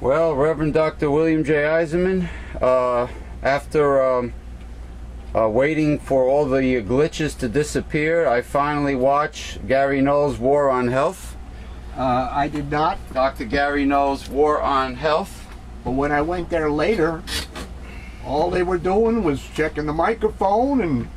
Well, Reverend Dr. William J. Eisenman, after waiting for all the glitches to disappear, I finally watched Gary Null's War on Health. I did not. Dr. Gary Null's War on Health. But when I went there later, all they were doing was checking the microphone and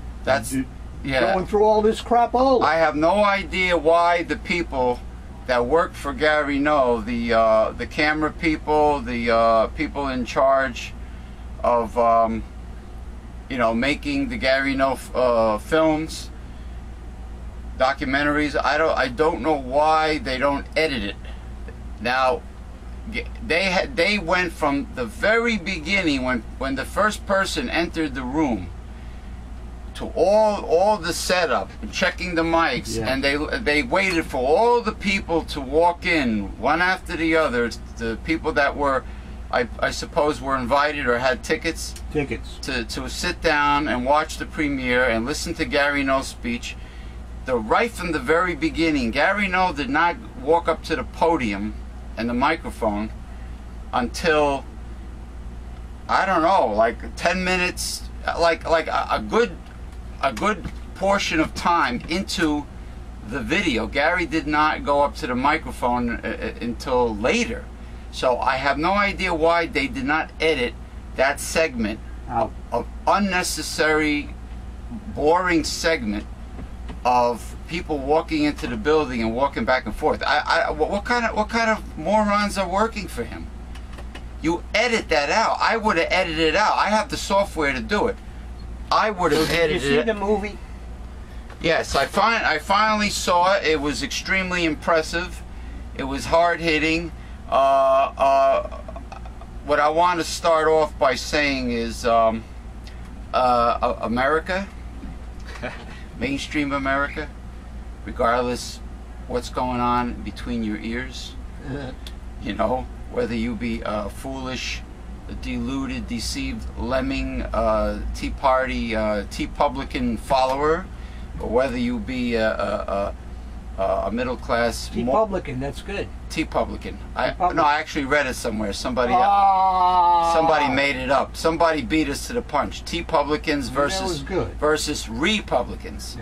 going through all this crap. I have no idea why the people that work for Gary Null, the camera people, the people in charge of you know, making the Gary Null films, documentaries, I don't know why they don't edit it. Now, they went from the very beginning, when the first person entered the room, to all the setup, checking the mics, and they waited for all the people to walk in, one after the other, the people that were, I suppose, were invited or had tickets to sit down and watch the premiere and listen to Gary Null's speech. Right from the very beginning, Gary Null did not walk up to the podium and the microphone until, I don't know, like 10 minutes, like a good portion of time into the video. Gary did not go up to the microphone until later. So I have no idea why they did not edit that segment of unnecessary, boring segment of people walking into the building and walking back and forth. What kind of morons are working for him? You edit that out. I would have edited it out. I have the software to do it. I would have edited it. Did you see the movie? Yes, I finally saw it. It was extremely impressive. It was hard-hitting. What I want to start off by saying is America, mainstream America, regardless what's going on between your ears, you know, whether you be foolish, deluded, deceived, lemming, Tea Party, Tea Publican follower, or whether you be a middle class. Tea Publican, that's good. Tea Publican. No, I actually read it somewhere. Somebody made it up. Somebody beat us to the punch. Tea Publicans versus Republicans.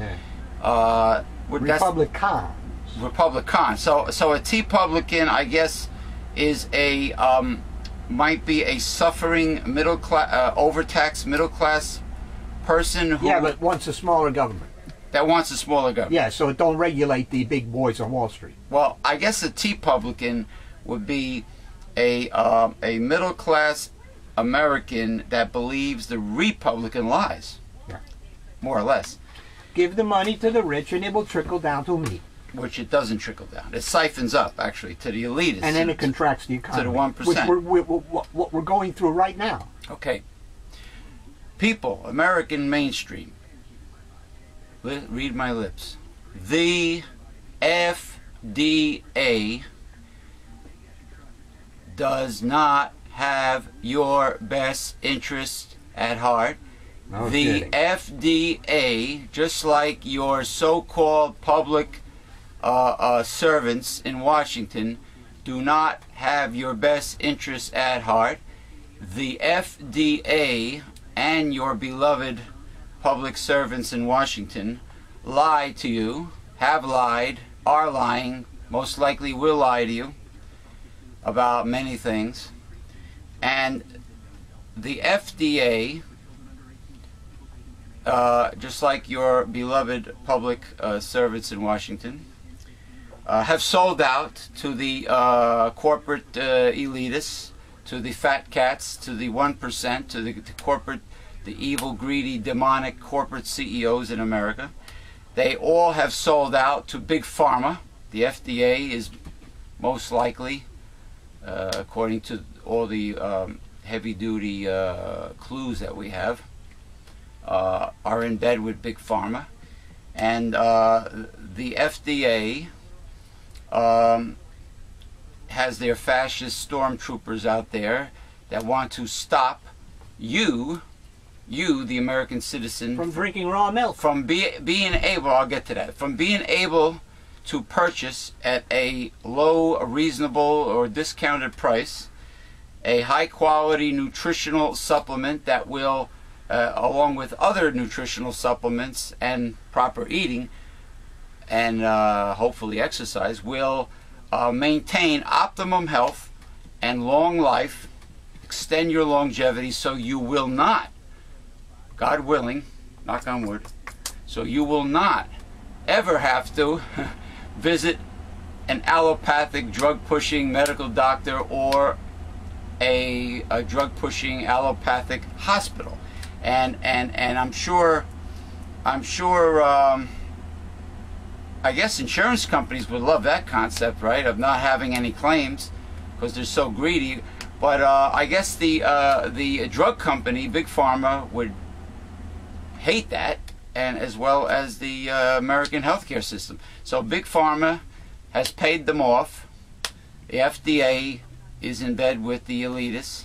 Yeah. Republican. So a Tea Publican, I guess, is a might be a suffering middle class, overtaxed middle class person who but wants a smaller government. That wants a smaller government. Yeah, so it don't regulate the big boys on Wall Street. Well, I guess a Tea Publican would be a middle class American that believes the Republican lies, more or less. Give the money to the rich and it will trickle down to me. Which it doesn't trickle down. It siphons up, actually, to the elitists. And then it contracts the economy. To the 1%. Which what we're going through right now. Okay. People, American mainstream, read my lips. The FDA does not have your best interest at heart. No the kidding. FDA, just like your so-called public servants in Washington, do not have your best interests at heart. The FDA and your beloved public servants in Washington lie to you, have lied, are lying, most likely will lie to you about many things. And the FDA, just like your beloved public servants in Washington, have sold out to the corporate elitists, to the fat cats, to the 1%, to the corporate, the evil, greedy, demonic corporate CEOs in America. They all have sold out to Big Pharma. The FDA is most likely, according to all the heavy-duty clues that we have, are in bed with Big Pharma. And the FDA has their fascist stormtroopers out there that want to stop you, the American citizen, from drinking raw milk, from being able, I'll get to that, from being able to purchase at a low, reasonable, or discounted price a high-quality nutritional supplement that will, along with other nutritional supplements and proper eating and hopefully exercise, will maintain optimum health and long life, extend your longevity, so you will not, God willing, knock on wood, so you will not ever have to visit an allopathic drug-pushing medical doctor or a drug-pushing allopathic hospital. And I'm sure I guess insurance companies would love that concept, right, of not having any claims because they're so greedy. But I guess the drug company, Big Pharma, would hate that, and as well as the American healthcare system. So Big Pharma has paid them off. The FDA is in bed with the elitists,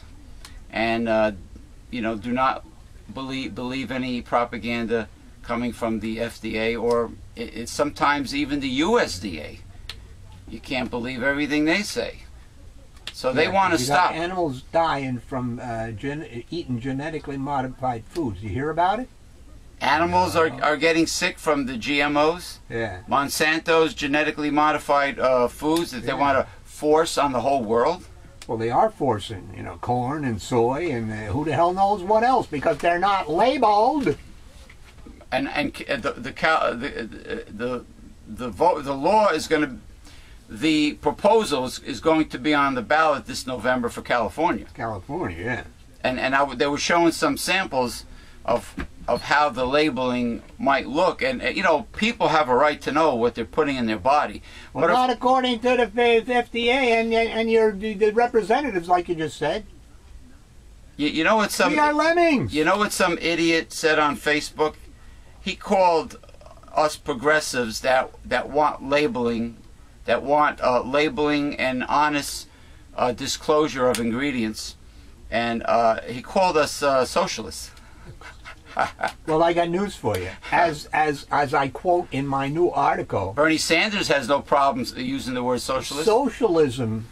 and you know, do not believe any propaganda coming from the FDA, or it's sometimes even the USDA. You can't believe everything they say. So they want to stop. Animals dying from eating genetically modified foods. You hear about it? Animals are getting sick from the GMOs. Yeah. Monsanto's genetically modified foods that they want to force on the whole world. Well, they are forcing, you know, corn and soy and who the hell knows what else, because they're not labeled. And the law is going to, the proposal is going to be on the ballot this November for California. California, yeah. And they were showing some samples of how the labeling might look, and you know, people have a right to know what they're putting in their body. Well, but not according to the FDA and the representatives, like you just said. You know what some we are lemmings. You know what some idiot said on Facebook? He called us progressives that want labeling, labeling and honest disclosure of ingredients, and he called us socialists. Well, I got news for you. As I quote in my new article, Bernie Sanders has no problems using the word socialist. Socialism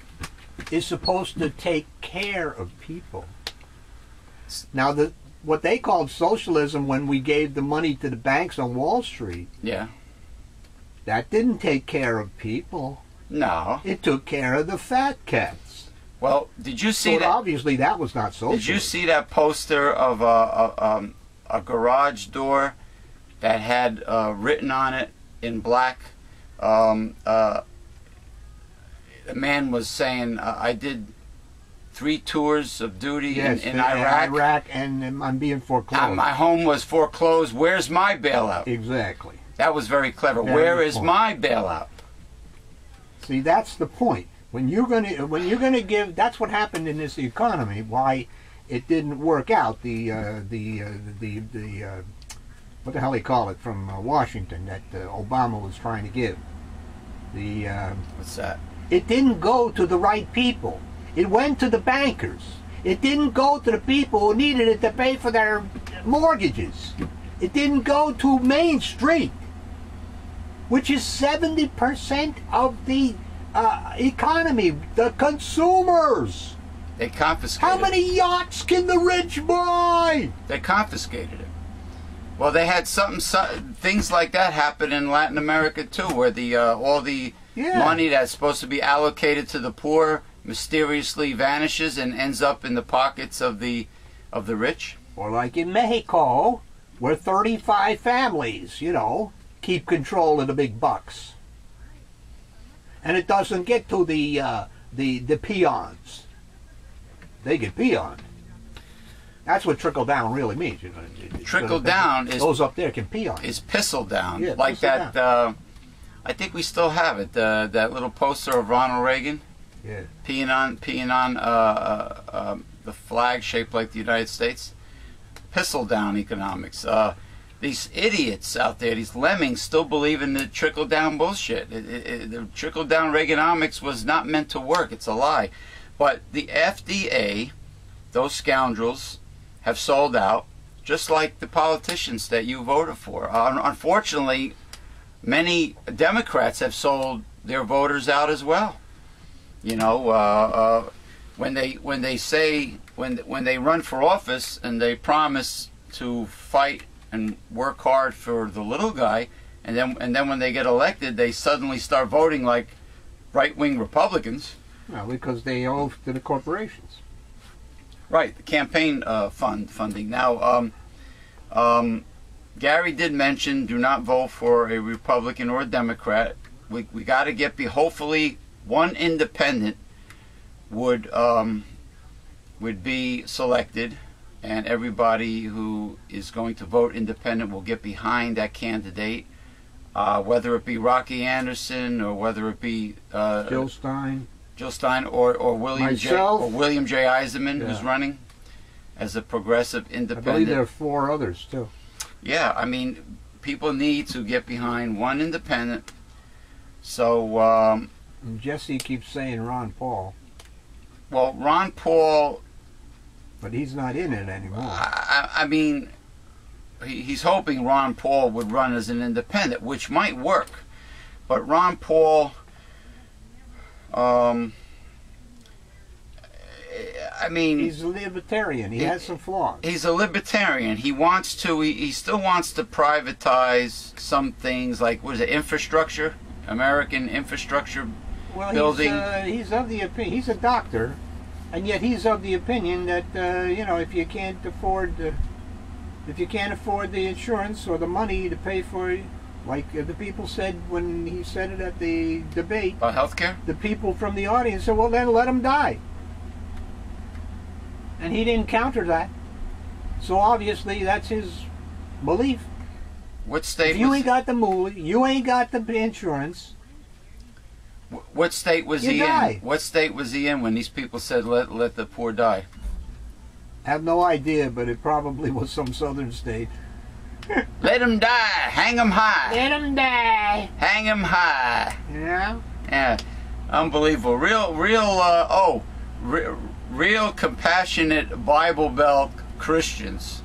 is supposed to take care of people. Now, what they called socialism when we gave the money to the banks on Wall Street, yeah, that didn't take care of people. No. It took care of the fat cats. Well, did you see so that? Obviously, that was not socialism. Did you see that poster of a garage door that had written on it in black? A man was saying, I did 3 tours of duty in Iraq, and I'm being foreclosed. My home was foreclosed. Where's my bailout? Exactly. That was very clever. Where is my bailout? See, that's the point. When you're gonna give, that's what happened in this economy. Why it didn't work out. The what the hell they call it from Washington that Obama was trying to give. What's that? It didn't go to the right people. It went to the bankers. It didn't go to the people who needed it to pay for their mortgages. It didn't go to Main Street, which is 70% of the economy, the consumers. They confiscated How many yachts can the rich buy? They confiscated it. Well, they had things like that happen in Latin America too, where all the money that's supposed to be allocated to the poor mysteriously vanishes and ends up in the pockets of the rich. Or like in Mexico, where 35 families, you know, keep control of the big bucks, and it doesn't get to the peons. They get peoned. That's what trickle down really means. You know, trickle down is those up there can peon. Is pissle down, yeah, like that. I think we still have it. That little poster of Ronald Reagan, peeing on the flag shaped like the United States. Pissle down economics. These idiots out there, these lemmings, still believe in the trickle down bullshit. The trickle down Reaganomics was not meant to work. It's a lie. But the FDA, those scoundrels, have sold out, just like the politicians that you voted for. Unfortunately, many Democrats have sold their voters out as well. You know, when they run for office and they promise to fight and work hard for the little guy, and then when they get elected, they suddenly start voting like right-wing Republicans. Well, because they owe to the corporations. Right, the campaign funding. Now, Gary did mention do not vote for a Republican or a Democrat. We got to get hopefully one independent would be selected, and everybody who is going to vote independent will get behind that candidate, whether it be Rocky Anderson or whether it be Jill Stein, or William J. Eisenman, Yeah. who's running as a progressive I independent. believe there are 4 others too. Yeah, I mean, people need to get behind one independent. So, And Jesse keeps saying Ron Paul, well, Ron Paul, but he's not in it anymore. I mean, he's hoping Ron Paul would run as an independent, which might work. But Ron Paul, I mean, He's a libertarian. He has some flaws. he's a libertarian. He wants to. He still wants to privatize some things, like what is it, infrastructure, American infrastructure Well, building. he's of the opinion. He's a doctor, and yet he's of the opinion that if you can't afford the insurance or the money to pay for it, like the people said when he said it at the debate, About healthcare. the people from the audience said, "Well, then let him die." And he didn't counter that. So obviously that's his belief. What state? If you was, ain't got the money, you ain't got the insurance. What state was You he die. in? What state was he in when these people said let the poor die? I have no idea, but it probably was some southern state. Let him die. Hang him high. Let him die. Hang him high. Yeah. Yeah, unbelievable. Real compassionate Bible Belt Christians.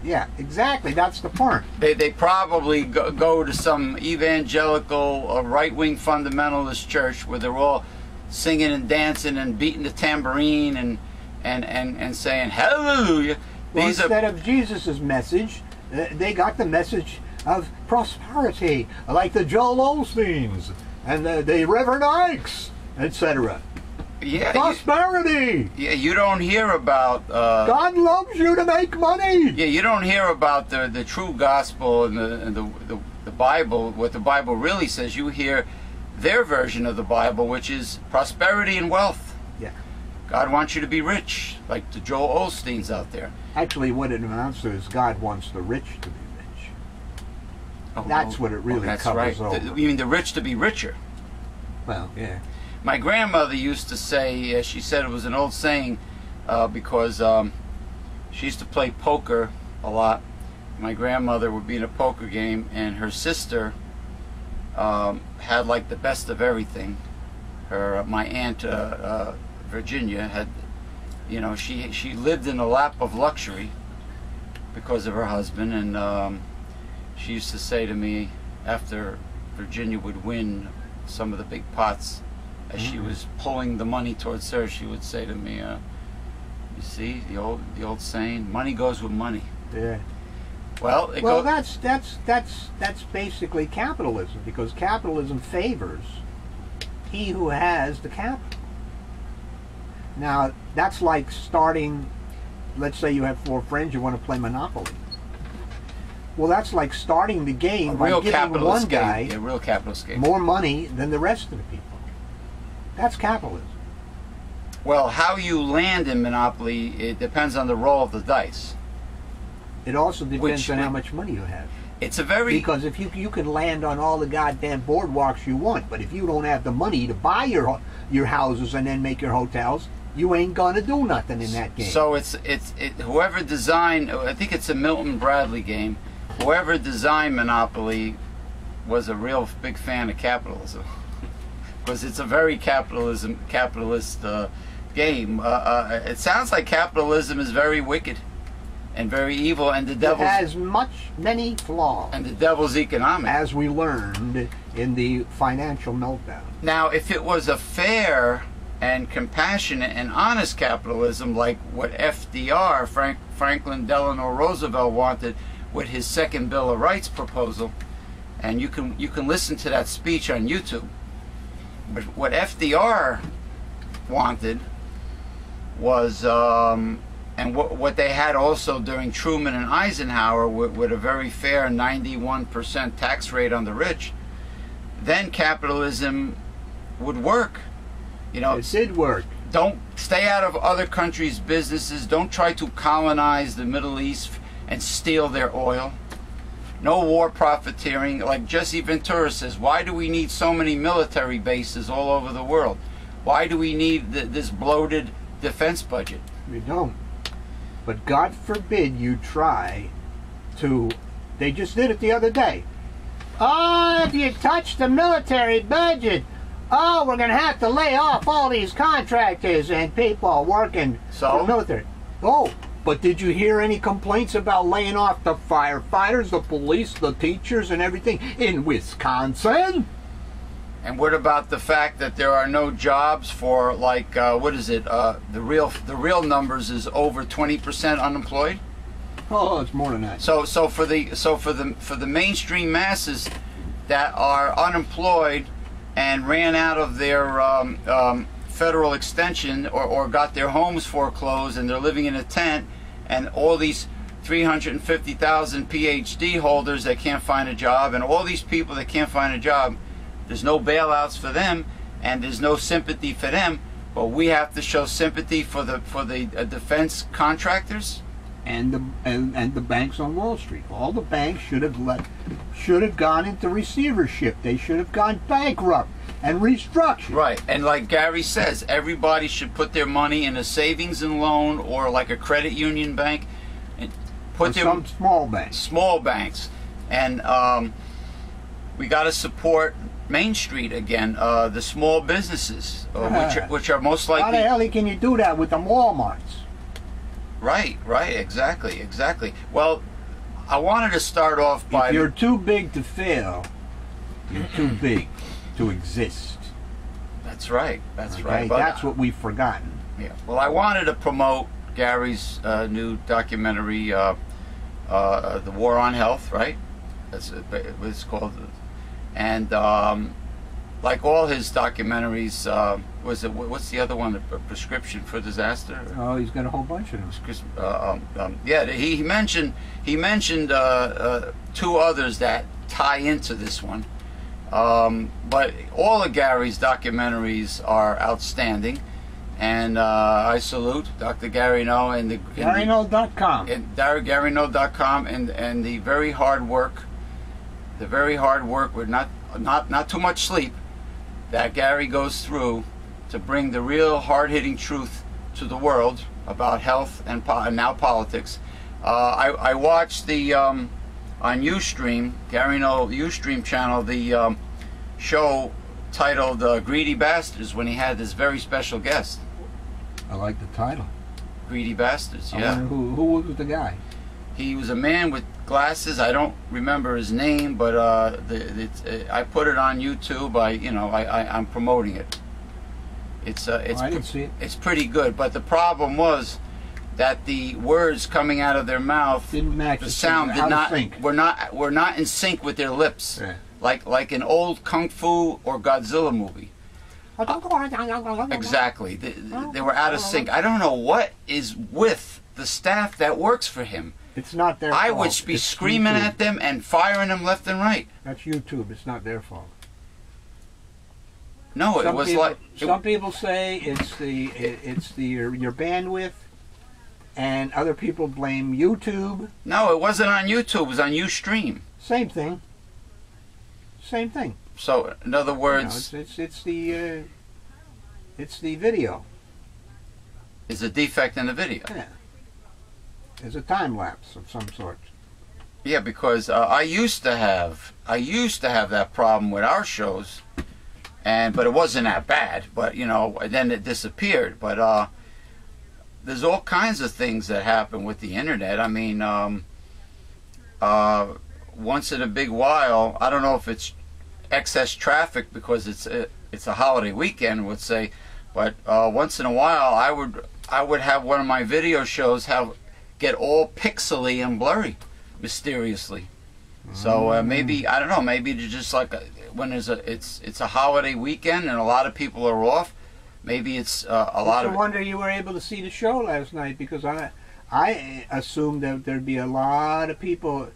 Yeah, exactly. That's the point. They probably go to some evangelical right-wing fundamentalist church where they're all singing and dancing and beating the tambourine and saying hallelujah. Well, instead of Jesus' message, they got the message of prosperity, like the Joel Osteens and the Reverend Ikes, etc. Yeah, Prosperity. you don't hear about God loves you to make money. yeah, you don't hear about the true gospel and the Bible, what the Bible really says. You hear their version of the Bible, which is prosperity and wealth. Yeah. God wants you to be rich, like the Joel Osteens out there. Actually, what it amounts to is God wants the rich to be rich. That's what it really that's covers right. over. You mean the rich to be richer? Well, yeah. My grandmother used to say, she said it was an old saying, because she used to play poker a lot. My grandmother would be in a poker game, and her sister had like the best of everything. My aunt Virginia had, she lived in a lap of luxury because of her husband, and she used to say to me after Virginia would win some of the big pots, as she was pulling the money towards her, she would say to me, "You see the old saying, money goes with money." Yeah. Well, that's basically capitalism, because capitalism favors he who has the capital. Now, that's like starting. Let's say you have 4 friends, you want to play Monopoly. Well, that's like starting the game by giving one guy a real capitalist game. more money than the rest of the people. That's capitalism. Well, how you land in Monopoly, it depends on the roll of the dice. It also depends on how much money you have. It's a very... Because if you can land on all the goddamn boardwalks you want, but if you don't have the money to buy your houses and then make your hotels, you ain't gonna do nothing in that game. So it's whoever designed, I think it's a Milton Bradley game, whoever designed Monopoly was a real big fan of capitalism. Because it's a very capitalist game. It sounds like capitalism is very wicked and very evil, and the devil's... It has many flaws. And the devil's economic. As we learned in the financial meltdown. Now, if it was a fair and compassionate and honest capitalism, like what FDR, Franklin Delano Roosevelt, wanted with his second Bill of Rights proposal. And you can listen to that speech on YouTube. But what FDR wanted was, and what they had also during Truman and Eisenhower, with a very fair 91% tax rate on the rich, then capitalism would work. You know, it did work. Don't stay out of other countries' businesses. Don't try to colonize the Middle East and steal their oil. No war profiteering. Like Jesse Ventura says, why do we need so many military bases all over the world? Why do we need this bloated defense budget? We don't. But God forbid you try to... They just did it the other day. Oh, if you touch the military budget, oh, we're going to have to lay off all these contractors and people working for the military. Oh, but did you hear any complaints about laying off the firefighters, the police, the teachers, and everything in Wisconsin? And what about the fact that there are no jobs for, like, what is it? The real numbers is over 20% unemployed. Oh, it's more than that. So for the mainstream masses that are unemployed and ran out of their federal extension, or got their homes foreclosed and they're living in a tent, and all these 350,000 PhD holders that can't find a job, and all these people that can't find a job, there's no bailouts for them, and there's no sympathy for them. But we have to show sympathy for the defense contractors and the banks on Wall Street. All the banks should have gone into receivership. They should have gone bankrupt and restructured. Right, and like Gary says, everybody should put their money in a savings and loan, or like a credit union bank, and put their some small banks. Small banks, and we got to support Main Street again, the small businesses, which are most likely. How the hell can you do that with the Walmarts? Right, exactly. Well, I wanted to start off by... If you're too big to fail, you're too big to exist. That's right, okay? right. But that's what we've forgotten. Yeah. Well, I wanted to promote Gary's new documentary, The War on Health, right? That's what it's called. And like all his documentaries, what's the other one? The Prescription for Disaster? Oh, he's got a whole bunch of them. Yeah, he mentioned two others that tie into this one. But all of Gary's documentaries are outstanding, and I salute Dr. Gary Null and the GaryNull.com and GaryNull.com and the very hard work. The very hard work with not too much sleep that Gary goes through to bring the real hard-hitting truth to the world about health and now politics. I watched the on Ustream, Gary Null Ustream channel, the show titled Greedy Bastards, when he had this very special guest. I like the title. Greedy Bastards, yeah. I wonder who was the guy? He was a man with glasses. I don't remember his name, but I put it on YouTube. I'm promoting it. I didn't see it. It's pretty good, but the problem was that the words coming out of their mouth didn't match the sound. Did not sync. were not in sync with their lips, yeah. like an old kung fu or Godzilla movie. Exactly, they were out of sync. I don't know what is with the staff that works for him. It's not their fault. I would be screaming at them and firing them left and right. That's YouTube. It's not their fault. No, it was like some people say it's your bandwidth, and other people blame YouTube. No, it wasn't on YouTube. It was on Ustream. Same thing. Same thing. So, in other words, it's the video. It's a defect in the video. Yeah. There's a time lapse of some sort. Yeah, because I used to have that problem with our shows, but it wasn't that bad. But then it disappeared. But there's all kinds of things that happen with the internet. I mean, once in a big while, I don't know if it's excess traffic because it's a holiday weekend, would say, But once in a while, I would have one of my video shows get all pixely and blurry, mysteriously. So maybe, I don't know, maybe it's just like when it's a holiday weekend and a lot of people are off. Maybe it's a lot of. No wonder you were able to see the show last night, because I assumed that there'd be a lot of people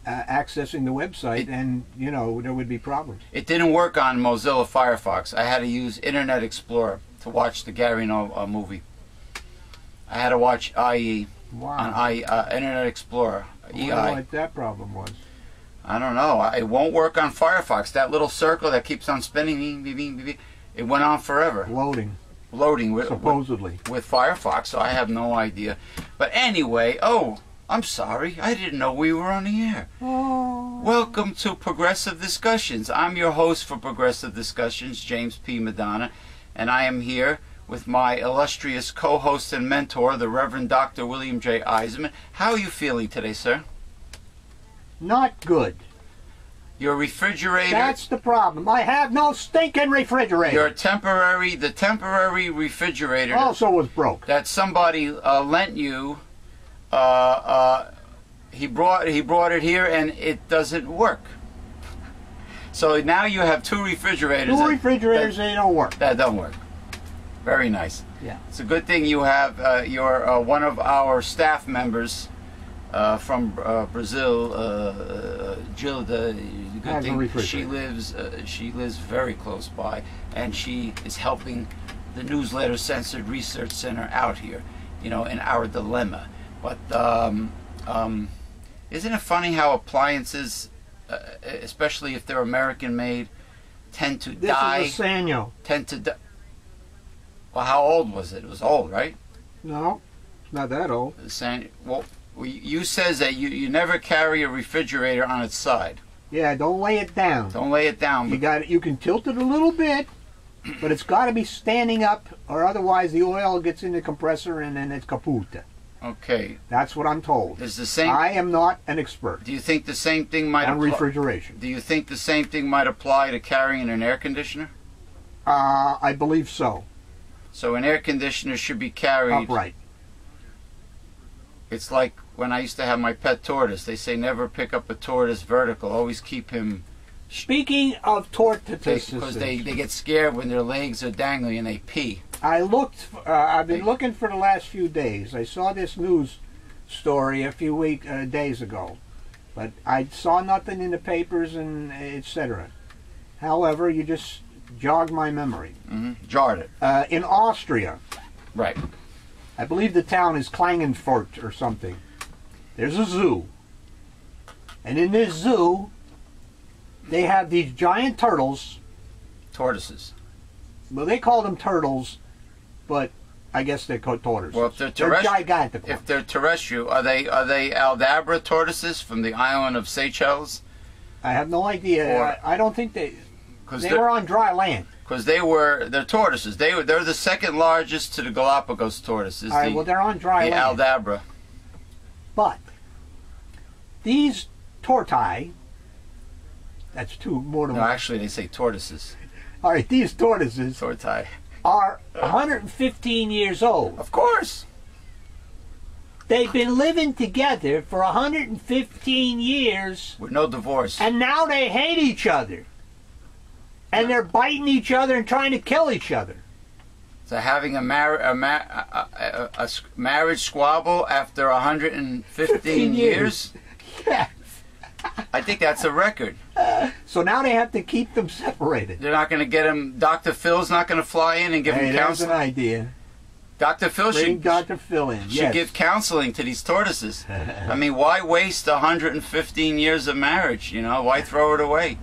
accessing the website, and you know there would be problems. It didn't work on Mozilla Firefox. I had to use Internet Explorer to watch the Gary Null movie. I had to watch IE on Internet Explorer. I wonder what that problem was. I don't know. It won't work on Firefox. That little circle that keeps on spinning, it went on forever. Loading supposedly with Firefox. So I have no idea. But anyway, I'm sorry. I didn't know we were on the air. Oh. Welcome to Progressive Discussions. I'm your host for Progressive Discussions, James P. Madonna, and I am here with my illustrious co-host and mentor, the Reverend Dr. William J. EISENMAN. How are you feeling today, sir? Not good. Your refrigerator... That's the problem. I have no stinking refrigerator. The temporary refrigerator... Also was broke. That somebody lent you, he brought it here and it doesn't work. So now you have two refrigerators. Two refrigerators, they don't work. That don't work. Very nice. Yeah. It's a good thing you have your one of our staff members from Brazil, Gilda. Good thing she lives very close by, and she is helping the Newsletter Censored Research Center out here, you know, in our dilemma. But isn't it funny how appliances, especially if they're American made, tend to die? This is a Sanyo. Tend to die. Well, how old was it? It was old, right? No, it's not that old. Well, you says that you never carry a refrigerator on its side. Yeah, don't lay it down. Don't lay it down. You can tilt it a little bit, but it's got to be standing up, or otherwise the oil gets in the compressor and then it's kaput. Okay. That's what I'm told. Is the same? I am not an expert. Do you think the same thing might on refrigeration? Do you think the same thing might apply to carrying an air conditioner? I believe so. So an air conditioner should be carried upright. It's like when I used to have my pet tortoise. They say never pick up a tortoise vertical. Always keep him. Speaking of tortoises, because they get scared when their legs are dangling and they pee. I've been looking for the last few days. I saw this news story a few days ago, but I saw nothing in the papers and etc. However, you just jogged my memory. Jarred it. In Austria, right? I believe the town is Klagenfurt or something. There's a zoo, and in this zoo, they have these giant turtles. Tortoises. Well, they call them turtles, but I guess they're called tortoises. Well, if they're gigantic. If they're terrestrial, are they Aldabra tortoises from the island of Seychelles? I have no idea. I don't think they were on dry land. Because they're tortoises. They're the second largest to the Galapagos tortoises. All right, well, they're on dry land. The Aldabra. But these tortoise, that's more than No, one. actually, they say tortoises. All right, these tortoises are 115 years old. Of course. They've been living together for 115 years. With no divorce. And now they hate each other. And they're biting each other and trying to kill each other. So having a marriage squabble after 115 years? Yes. I think that's a record. So now they have to keep them separated. They're not going to get him. Dr. Phil's not going to fly in and give him counseling. That's an idea. Dr. Phil Bring Dr. Phil in. should give counseling to these tortoises. I mean, why waste 115 years of marriage? You know, why throw it away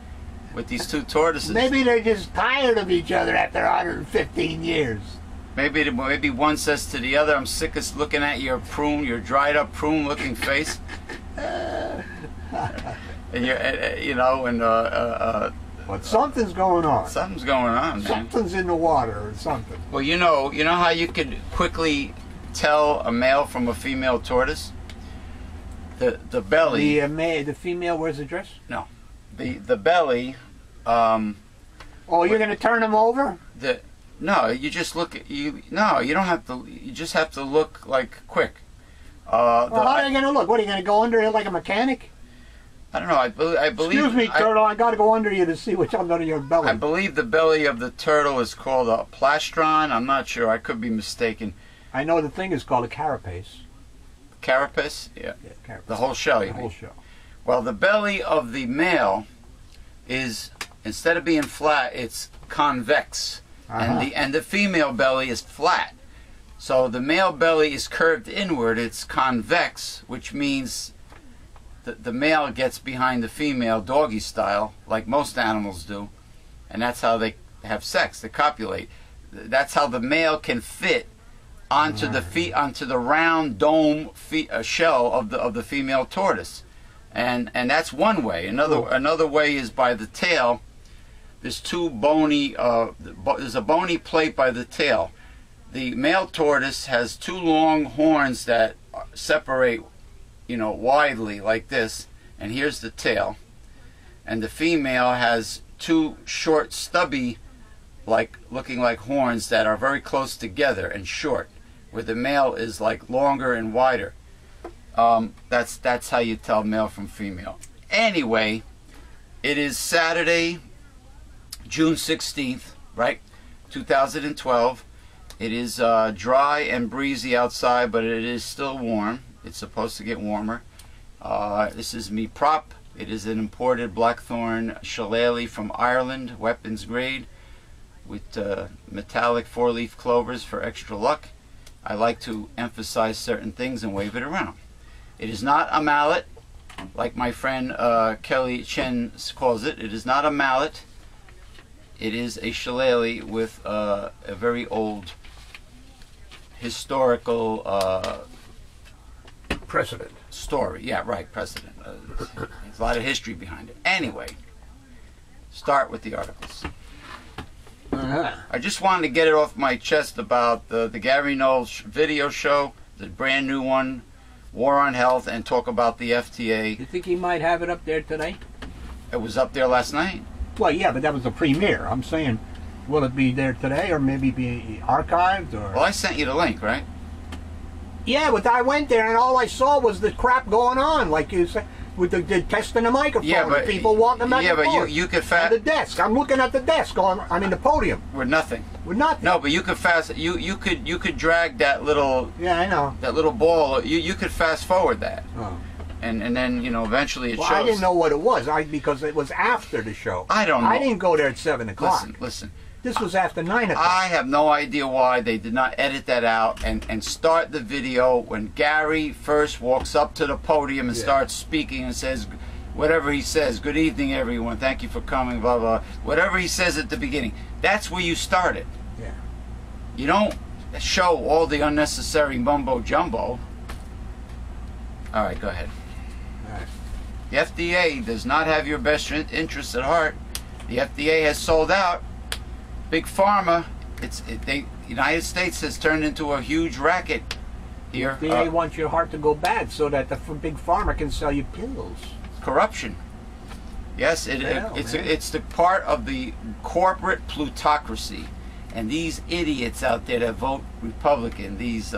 with these two tortoises? Maybe they're just tired of each other after 115 years. Maybe one says to the other, "I'm sick of looking at your dried up prune-looking face." And but something's going on. Something's going on, man. Something's in the water or something. Well, you know how you could quickly tell a male from a female tortoise? The belly. The female wears a dress? No, the belly. Oh, you're going to turn them over? No, you just look at you. No, you don't have to. You just have to look like quick. Well, how are you going to look? What, are you going to go under it like a mechanic? I don't know. I believe. Excuse me, turtle. I got to go under you to see what's under your belly. I believe the belly of the turtle is called a plastron. I'm not sure. I could be mistaken. I know the thing is called a carapace. Carapace? Yeah. Carapace. The whole shell, you mean? The whole shell. Well, the belly of the male is, instead of being flat, it's convex. And the female belly is flat. So the male belly is curved inward. It's convex, which means the male gets behind the female doggy style, like most animals do. And that's how they have sex. They copulate. That's how the male can fit onto the round dome shell of the female tortoise, and that's one way. Another way is by the tail. There's two bony. There's a bony plate by the tail. The male tortoise has two long horns that separate, widely like this, and here's the tail. And the female has two short, stubby, looking like horns that are very close together and short, where the male is like longer and wider. That's how you tell male from female. Anyway, it is Saturday, June 16th, right? 2012. It is dry and breezy outside, but it is still warm. It's supposed to get warmer. This is me prop. It is an imported blackthorn shillelagh from Ireland, weapons grade, with metallic 4-leaf clovers for extra luck. I like to emphasize certain things and wave it around. It is not a mallet, like my friend Kelly Chen calls it. It is not a mallet. It is a shillelagh with a very old historical precedent story. Yeah, right, precedent. There's a lot of history behind it. Anyway, start with the articles. I just wanted to get it off my chest about the Gary Null video show, the brand new one, War on Health, and talk about the FDA. You think he might have it up there today? It was up there last night. Well, yeah, but that was the premiere. I'm saying, will it be there today, or maybe be archived? Or? Well, I sent you the link, right? Yeah, but I went there and all I saw was the crap going on, like you said, with the testing the microphone. Yeah, but people walking back and forth. Yeah, but you could fast the desk. I'm looking at the desk the podium. With nothing. With nothing. No, but you could fast. You could drag that little. Yeah, I know. That little ball. You could fast forward that. Oh. And then eventually it shows. I didn't know what it was. Because it was after the show. I don't know. I didn't go there at 7 o'clock. Listen. This was after 9 o'clock. I have no idea why they did not edit that out and start the video when Gary first walks up to the podium and starts speaking and says whatever he says. Good evening, everyone. Thank you for coming, blah, blah. Whatever he says at the beginning. That's where you start it. Yeah. You don't show all the unnecessary mumbo-jumbo. All right, go ahead. All right. The FDA does not have your best interests at heart. The FDA has sold out. Big Pharma, the United States has turned into a huge racket here. The FDA wants your heart to go bad so that the Big Pharma can sell you pills. Corruption. Yes, it's the part of the corporate plutocracy, and these idiots out there that vote Republican, these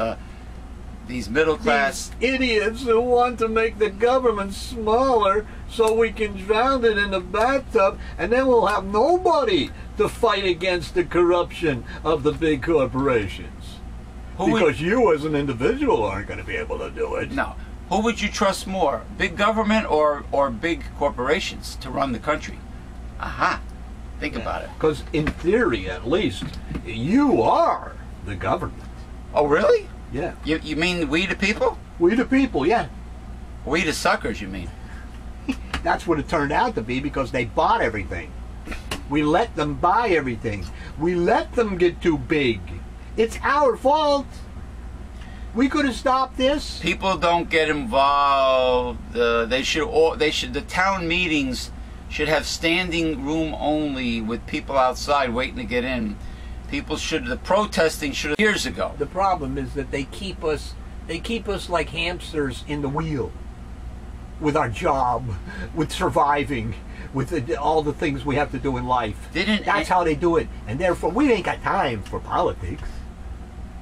middle class idiots who want to make the government smaller so we can drown it in the bathtub, and then we'll have nobody to fight against the corruption of the big corporations. Because you as an individual aren't going to be able to do it. No. Who would you trust more, big government or big corporations to run the country? Aha. Think about it. Because in theory, at least, you are the government. Oh, really? Yeah. You mean we the people? We the people, yeah. We the suckers, you mean? That's what it turned out to be, because they bought everything. We let them buy everything. We let them get too big. It's our fault. We could have stopped this. People don't get involved. The town meetings should have standing room only with people outside waiting to get in. The protesting should have years ago. The problem is that they keep us like hamsters in the wheel. with our job, with surviving, with all the things we have to do in life. That's how they do it. And therefore, we ain't got time for politics.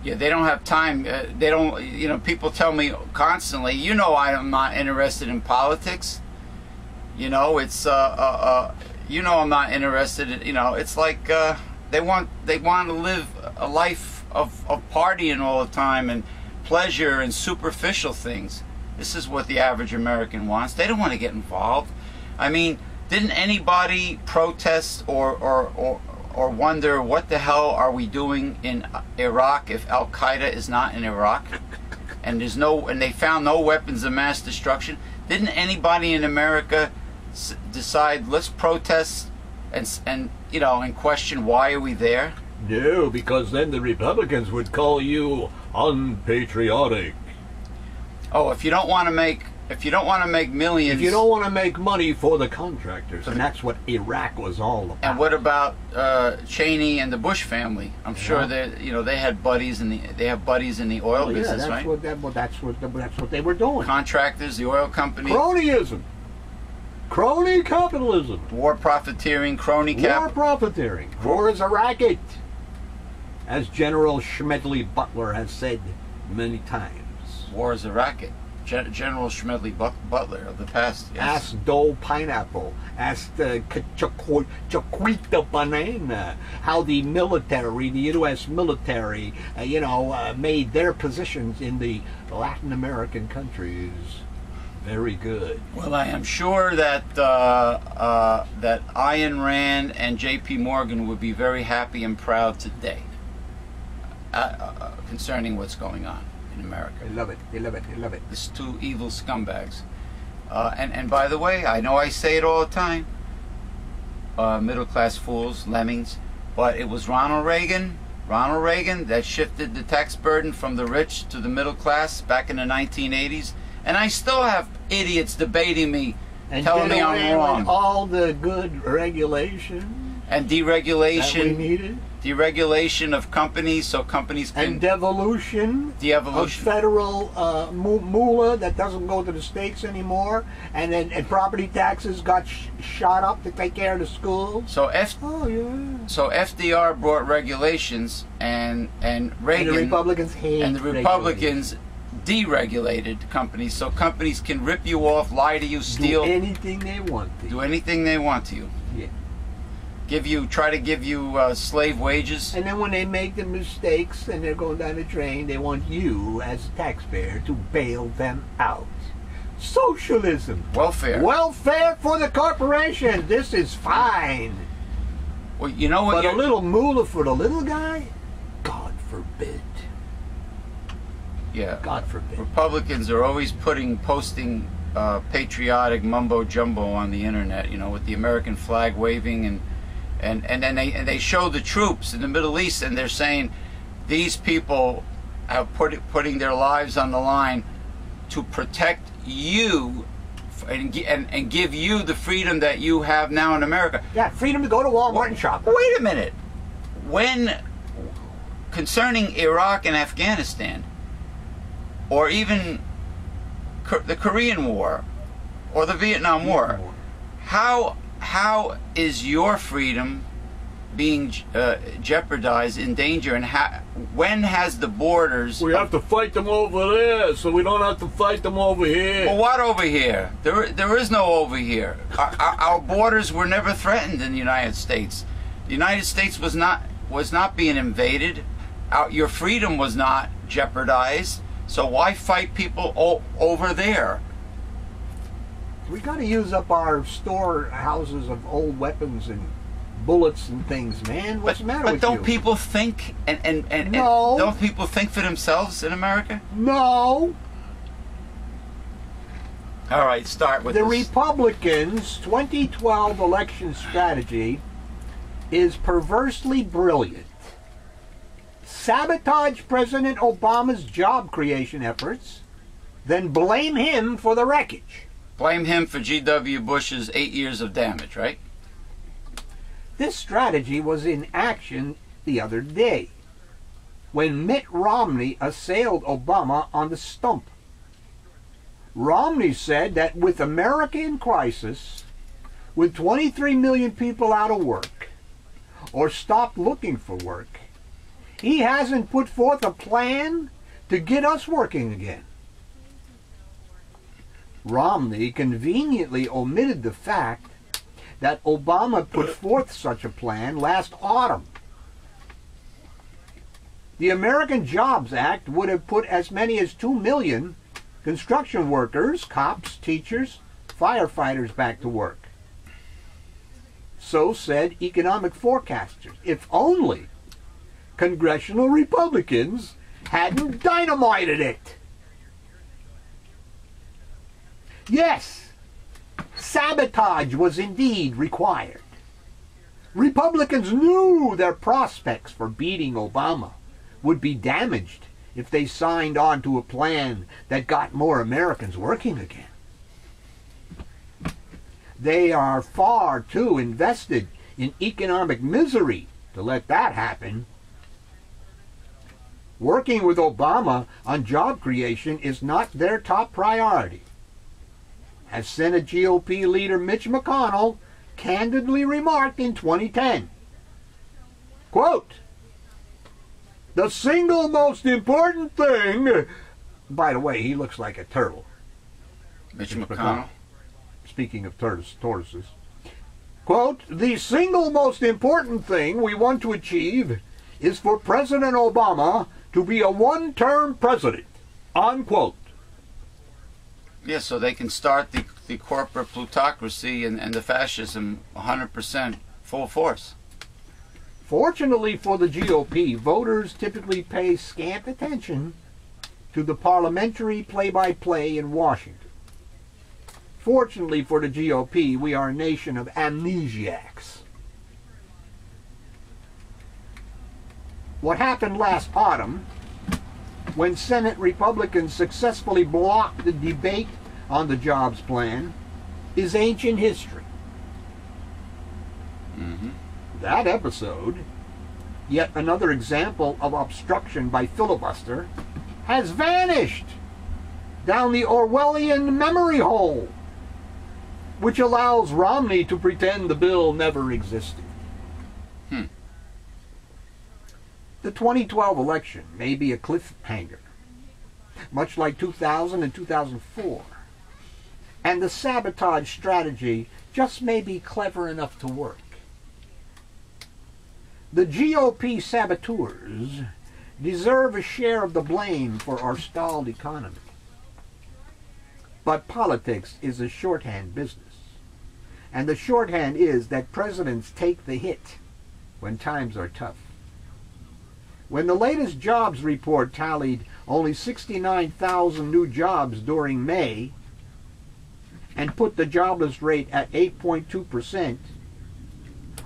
Yeah, they don't have time. They don't, you know, people tell me constantly, you know, I'm not interested in politics. You know, it's, you know, I'm not interested in, you know, it's like they want to live a life of partying all the time and pleasure and superficial things. This is what the average American wants. They don't want to get involved. I mean, didn't anybody protest or wonder what the hell are we doing in Iraq if Al Qaeda is not in Iraq, and there's no, and they found no weapons of mass destruction? Didn't anybody in America decide let's protest and you know, and question why are we there? No, because then the Republicans would call you unpatriotic. Oh, if you don't want to make millions, if you don't want to make money for the contractors, and that's what Iraq was all about. And what about Cheney and the Bush family? I'm sure that, you know, they had buddies in the oil business, right? That's what they were doing. Contractors, the oil company. Cronyism, crony capitalism, war profiteering, crony war profiteering. War is a racket, as General Schmedley Butler has said many times. War is a racket. General Schmedley Butler of the past. Yes. Ask Dole Pineapple. Ask Chiquita Banana. How the military, the U.S. military, you know, made their positions in the Latin American countries very good. Well, I am sure that that Ayn Rand and J.P. Morgan would be very happy and proud today concerning what's going on in America. They love it. They love it. They love it. These two evil scumbags. And by the way, I know I say it all the time, middle class fools, lemmings, but it was Ronald Reagan that shifted the tax burden from the rich to the middle class back in the 1980s. And I still have idiots debating me, and telling me I'm wrong. All the good regulation and deregulation that we needed. Deregulation of companies, so companies can... And devolution of federal moolah that doesn't go to the states anymore. And property taxes got shot up to take care of the schools. So so FDR brought regulations, and Reagan... And the Republicans hate And the Republicans deregulated companies, so companies can rip you off, lie to you, steal... Do anything they want to. Do anything they want to you. Yeah. Try to give you slave wages. And then when they make the mistakes and they're going down the drain, they want you as a taxpayer to bail them out. Socialism. Welfare. Welfare for the corporation. This is fine. Well, you know what? But a little moolah for the little guy? God forbid. Yeah. God forbid. Republicans are always posting patriotic mumbo jumbo on the internet, you know, with the American flag waving, and then they show the troops in the Middle East, and they're saying these people are putting their lives on the line to protect you and give you the freedom that you have now in America. Yeah, freedom to go to Walmart and shop. Wait a minute. When concerning Iraq and Afghanistan, or even the Korean War or the Vietnam War, how is your freedom being jeopardized, in danger, and when has the borders... We have to fight them over there, so we don't have to fight them over here. Well, what over here? There is no over here. Our borders were never threatened in the United States. The United States was not being invaded. Your freedom was not jeopardized. So why fight people over there? We got to use up our storehouses of old weapons and bullets and things, man. What's the matter with you? But don't people think and no. Don't people think for themselves in America? No. All right, start with the Republicans' 2012 election strategy is perversely brilliant. Sabotage President Obama's job creation efforts, then blame him for the wreckage. Blame him for G.W. Bush's 8 years of damage, right? This strategy was in action the other day, when Mitt Romney assailed Obama on the stump. Romney said that with America in crisis, with 23 million people out of work, or stopped looking for work, he hasn't put forth a plan to get us working again. Romney conveniently omitted the fact that Obama put forth such a plan last autumn. The American Jobs Act would have put as many as 2 million construction workers, cops, teachers, firefighters back to work. So said economic forecasters. If only congressional Republicans hadn't dynamited it. Yes, sabotage was indeed required. Republicans knew their prospects for beating Obama would be damaged if they signed on to a plan that got more Americans working again. They are far too invested in economic misery to let that happen. Working with Obama on job creation is not their top priority. As Senate GOP leader Mitch McConnell candidly remarked in 2010, quote, "The single most important thing," by the way, he looks like a turtle. Mitch McConnell. Speaking of tortoises. Quote, "The single most important thing we want to achieve is for President Obama to be a one-term president." Unquote. Yes, so they can start the corporate plutocracy and the fascism 100% full force. Fortunately for the GOP, voters typically pay scant attention to the parliamentary play-by-play in Washington. Fortunately for the GOP, we are a nation of amnesiacs. What happened last autumn, when Senate Republicans successfully blocked the debate on the jobs plan, is ancient history. That episode, yet another example of obstruction by filibuster, has vanished down the Orwellian memory hole, which allows Romney to pretend the bill never existed. The 2012 election may be a cliffhanger, much like 2000 and 2004, and the sabotage strategy just may be clever enough to work. The GOP saboteurs deserve a share of the blame for our stalled economy. But politics is a shorthand business, and the shorthand is that presidents take the hit when times are tough. When the latest jobs report tallied only 69,000 new jobs during May and put the jobless rate at 8.2%,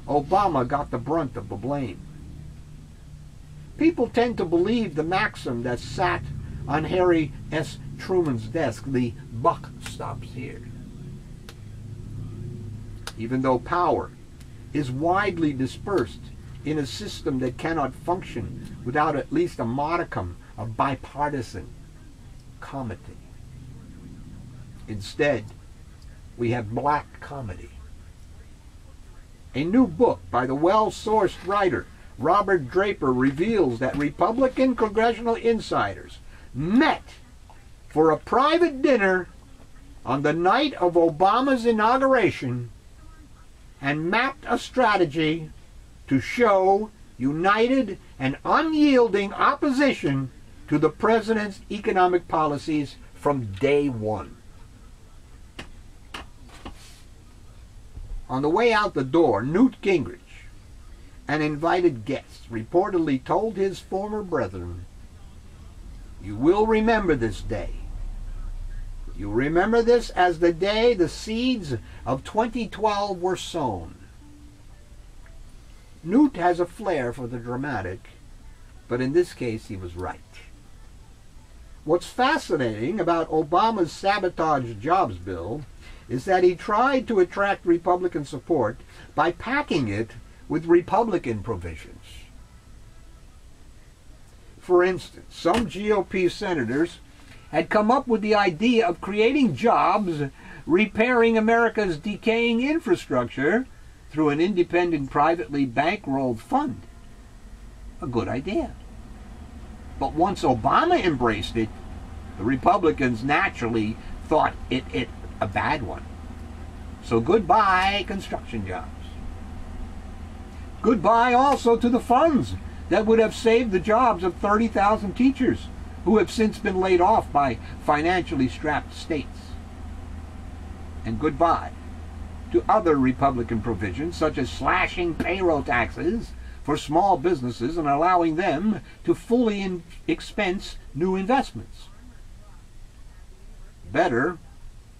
Obama got the brunt of the blame. People tend to believe the maxim that sat on Harry S. Truman's desk, "The buck stops here." Even though power is widely dispersed in a system that cannot function without at least a modicum of bipartisan comity. Instead, we have black comedy. A new book by the well-sourced writer Robert Draper reveals that Republican congressional insiders met for a private dinner on the night of Obama's inauguration and mapped a strategy to show united and unyielding opposition to the president's economic policies from day one. On the way out the door, Newt Gingrich, an invited guest, reportedly told his former brethren, "You will remember this day. You remember this as the day the seeds of 2012 were sown." Newt has a flair for the dramatic, but in this case he was right. What's fascinating about Obama's sabotage jobs bill is that he tried to attract Republican support by packing it with Republican provisions. For instance, some GOP senators had come up with the idea of creating jobs, repairing America's decaying infrastructure through an independent, privately bankrolled fund. A good idea. But once Obama embraced it, the Republicans naturally thought it a bad one. So goodbye construction jobs. Goodbye also to the funds that would have saved the jobs of 30,000 teachers who have since been laid off by financially strapped states. And goodbye to other Republican provisions such as slashing payroll taxes for small businesses and allowing them to fully expense new investments. Better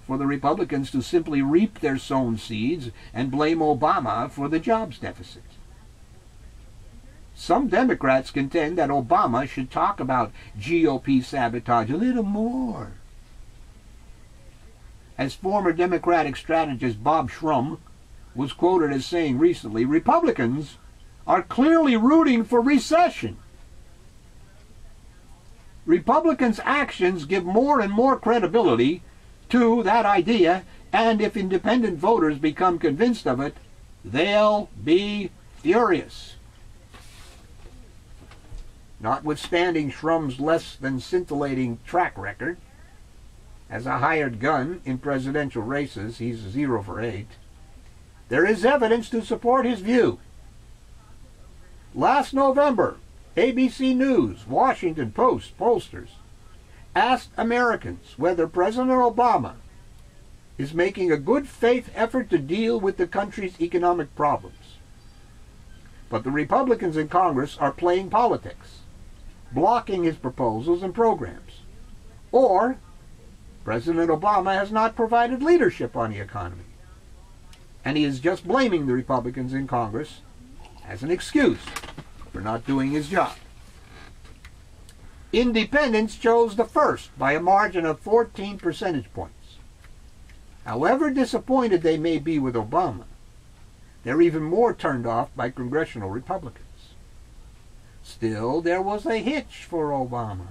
for the Republicans to simply reap their sown seeds and blame Obama for the jobs deficit. Some Democrats contend that Obama should talk about GOP sabotage a little more. As former Democratic strategist Bob Shrum was quoted as saying recently, Republicans are clearly rooting for recession. Republicans' actions give more and more credibility to that idea, and if independent voters become convinced of it, they'll be furious. Notwithstanding Shrum's less than scintillating track record, as a hired gun in presidential races, he's 0 for 8, there is evidence to support his view. Last November, ABC News, Washington Post pollsters asked Americans whether President Obama is making a good faith effort to deal with the country's economic problems. But the Republicans in Congress are playing politics, blocking his proposals and programs. Or President Obama has not provided leadership on the economy, and he is just blaming the Republicans in Congress as an excuse for not doing his job. Independents chose the first by a margin of 14 percentage points. However disappointed they may be with Obama, they're even more turned off by congressional Republicans. Still, there was a hitch for Obama.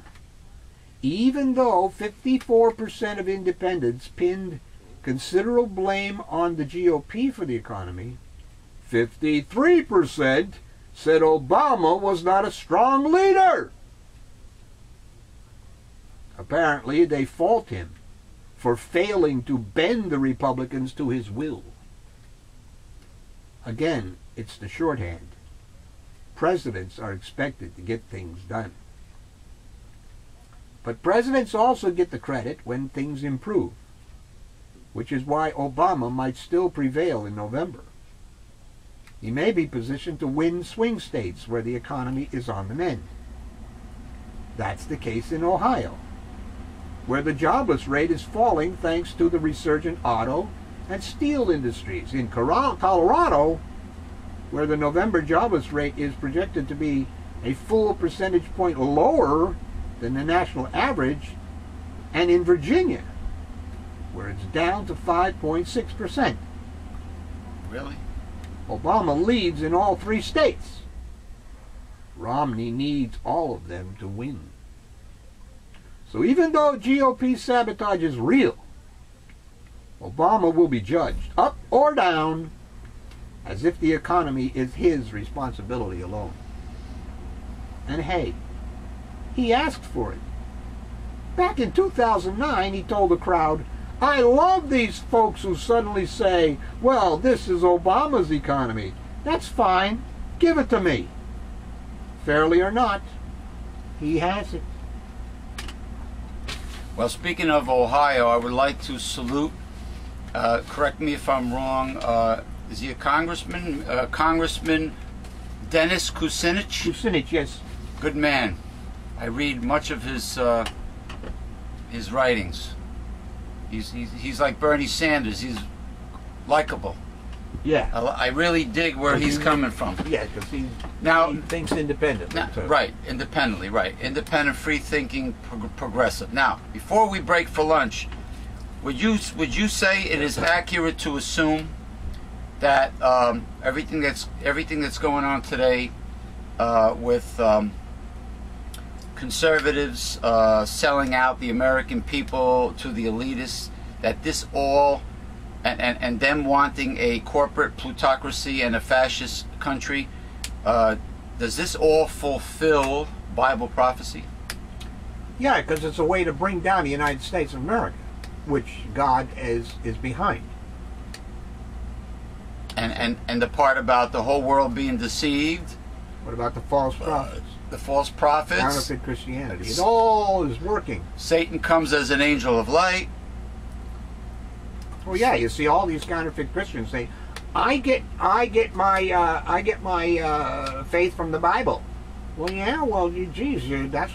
Even though 54% of independents pinned considerable blame on the GOP for the economy, 53% said Obama was not a strong leader. Apparently, they fault him for failing to bend the Republicans to his will. Again, it's the shorthand. Presidents are expected to get things done. But presidents also get the credit when things improve, which is why Obama might still prevail in November. He may be positioned to win swing states where the economy is on the mend. That's the case in Ohio, where the jobless rate is falling thanks to the resurgent auto and steel industries. In Colorado, where the November jobless rate is projected to be a full percentage point lower than the national average, and in Virginia, where it's down to 5.6%. Really? Obama leads in all 3 states. Romney needs all of them to win. So even though GOP sabotage is real, Obama will be judged, up or down, as if the economy is his responsibility alone. And hey, he asked for it. Back in 2009, he told the crowd, I love these folks who suddenly say, well, this is Obama's economy. That's fine. Give it to me. Fairly or not, he has it. Well, speaking of Ohio, I would like to salute, correct me if I'm wrong, is he a congressman? Congressman Dennis Kucinich? Kucinich, yes. Good man. I read much of his writings. He's like Bernie Sanders. He's likable. Yeah. I really dig where he's coming from. Yeah, because he thinks independently. Right, independently, right. Independent, free-thinking, progressive. Now, before we break for lunch, would you say it is accurate to assume that everything that's going on today with conservatives selling out the American people to the elitists, that this all, and them wanting a corporate plutocracy and a fascist country, does this all fulfill Bible prophecy? Yeah, because it's a way to bring down the United States of America, which God is behind. And the part about the whole world being deceived. What about the false prophets? The false prophets. Counterfeit Christianity. It all is working. Satan comes as an angel of light. Well, yeah, you see all these counterfeit Christians say, I get my faith from the Bible. Well, yeah, well, geez, that's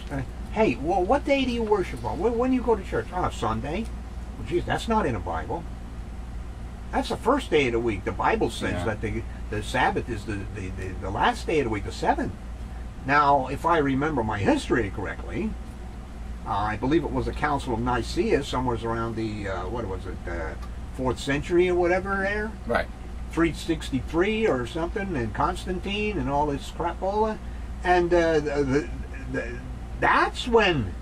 hey, well, what day do you worship on? When do you go to church? Oh, Sunday. Well, geez, that's not in the Bible. That's the first day of the week. The Bible says that the Sabbath is the last day of the week, the seventh. Now, if I remember my history correctly, I believe it was the Council of Nicaea, somewhere around the, what was it, 4th century or whatever there? Right. 363 or something, and Constantine and all this crapola. And that's when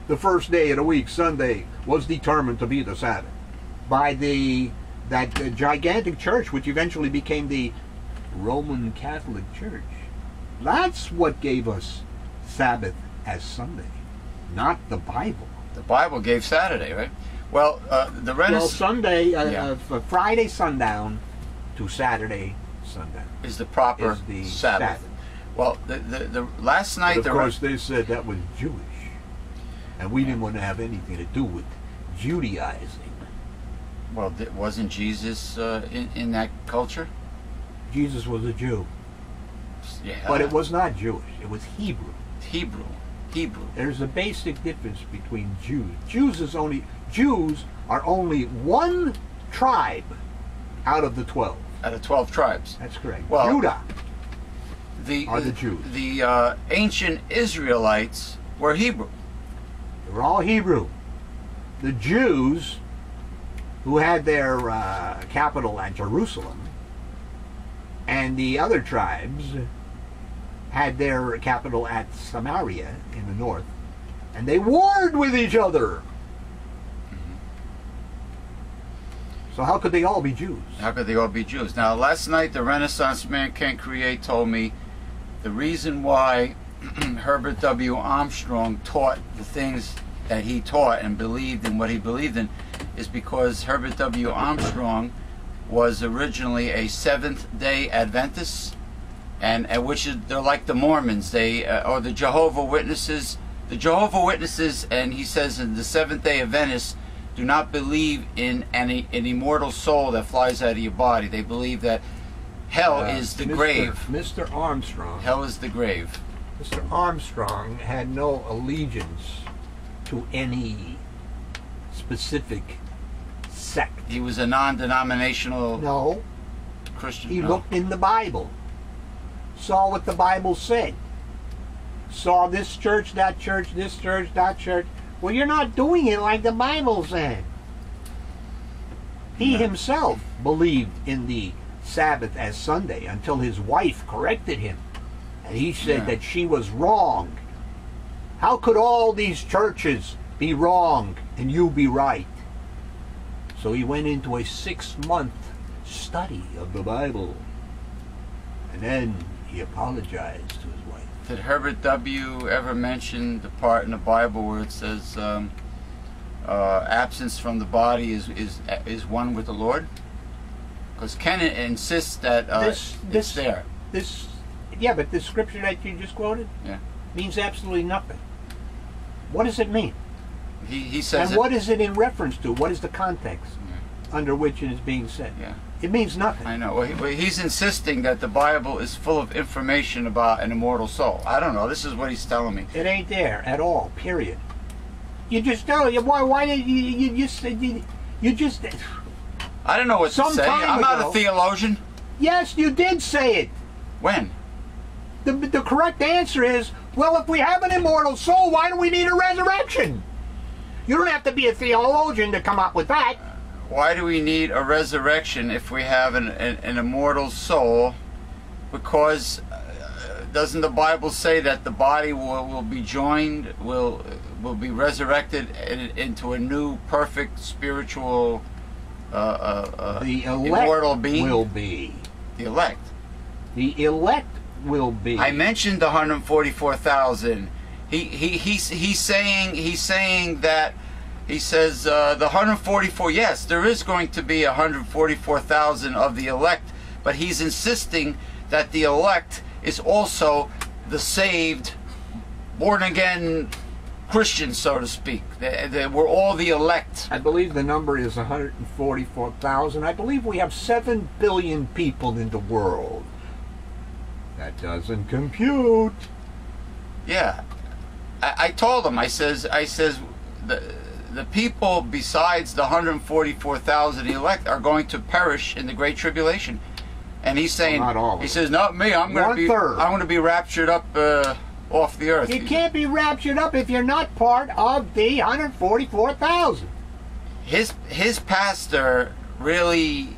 the first day of the week, Sunday, was determined to be the Sabbath by that gigantic church, which eventually became the Roman Catholic Church. That's what gave us Sabbath as Sunday, not the Bible. The Bible gave Saturday, right? Well, the Renaissance... Well, Sunday, Friday sundown to Saturday sundown is the proper Sabbath. Well, the last night... But of course, they said that was Jewish, and we didn't want to have anything to do with Judaizing. Well, wasn't Jesus in that culture? Jesus was a Jew. Yeah. But it was not Jewish. It was Hebrew. Hebrew. There's a basic difference between Jews. Jews are only one tribe out of the 12. Out of 12 tribes. That's correct. Well, Judah are the Jews. The ancient Israelites were Hebrew. They were all Hebrew. The Jews, who had their capital at Jerusalem, and the other tribes had their capital at Samaria in the north, and they warred with each other. So how could they all be Jews? How could they all be Jews? Now, last night, the Renaissance man Can't Create told me the reason why Herbert W. Armstrong taught the things that he taught and believed in what he believed in is because Herbert W. Armstrong was originally a Seventh-day Adventist, and which is, they're like the Mormons, or the Jehovah Witnesses. The Jehovah Witnesses, and he says in the Seventh-day Adventists, do not believe in an immortal soul that flies out of your body. They believe that hell is the grave. Mr. Armstrong. Hell is the grave. Mr. Armstrong had no allegiance to any specific sect. He was a non-denominational Christian. He looked in the Bible, saw what the Bible said, saw this church, that church, this church, that church. Well, you're not doing it like the Bible said. He himself believed in the Sabbath as Sunday until his wife corrected him. And he said that she was wrong. How could all these churches be wrong and you be right? So he went into a 6-month study of the Bible. And then he apologized to his wife. Did Herbert W. ever mention the part in the Bible where it says absence from the body is one with the Lord? Because Ken insists that it's there. Yeah, but the scripture that you just quoted means absolutely nothing. What does it mean? He says. And what is it in reference to? What is the context under which it is being said? Yeah. It means nothing. I know. Well, he's insisting that the Bible is full of information about an immortal soul. I don't know. This is what he's telling me. It ain't there at all. Period. You just tell you why did you just. I don't know what to say. I'm not a theologian. Yes, you did say it. When? The correct answer is, well, if we have an immortal soul, why do we need a resurrection? You don't have to be a theologian to come up with that. Why do we need a resurrection if we have an immortal soul? Because doesn't the Bible say that the body will be joined, will be resurrected into a new, perfect, spiritual, the elect immortal being? Will be. The elect. The elect will be. I mentioned the 144,000. He's saying that. He says the 144. Yes, there is going to be 144,000 of the elect, but he's insisting that the elect is also the saved, born-again Christians, so to speak. We're all the elect. I believe the number is 144,000. I believe we have 7 billion people in the world. That doesn't compute. Yeah, I told him. I says the people besides the 144,000 elect are going to perish in the Great Tribulation. And he's saying, well, not all of he says, not me. I'm going to be raptured up off the earth. You can't be raptured up if you're not part of the 144,000. His pastor really,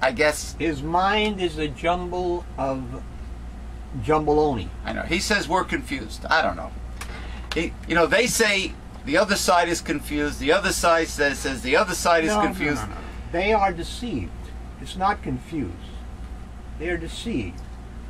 I guess, his mind is a jumble of jumbaloney. I know. He says we're confused. I don't know. They say the other side is confused. The other side says the other side is confused. No. They are deceived. It's not confused. They are deceived.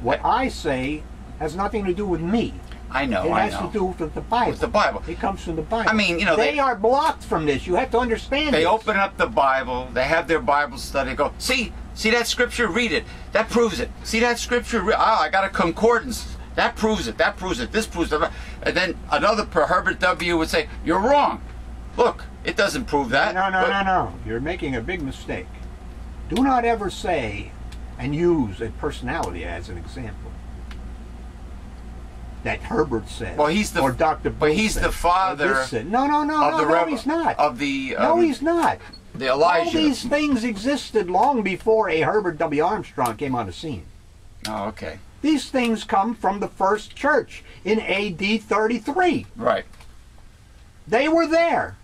What I say has nothing to do with me. I know. It has to do with the Bible. With the Bible. It comes from the Bible. I mean, they are blocked from this. You have to understand. They open up the Bible. They have their Bible study. Go, see that scripture. Read it. That proves it. See that scripture. I got a concordance. That proves it. That proves it. This proves it. And then another Herbert W. would say, "You're wrong. Look, it doesn't prove that." No. You're making a big mistake. Do not ever say and use a personality as an example. That Herbert said. Well, he's the or Dr. Bill but he's said, the father. No, he's not. Of the no, he's not. The Elijah. All these things existed long before a Herbert W. Armstrong came on the scene. Oh, okay. These things come from the first church in A.D. 33. Right. They were there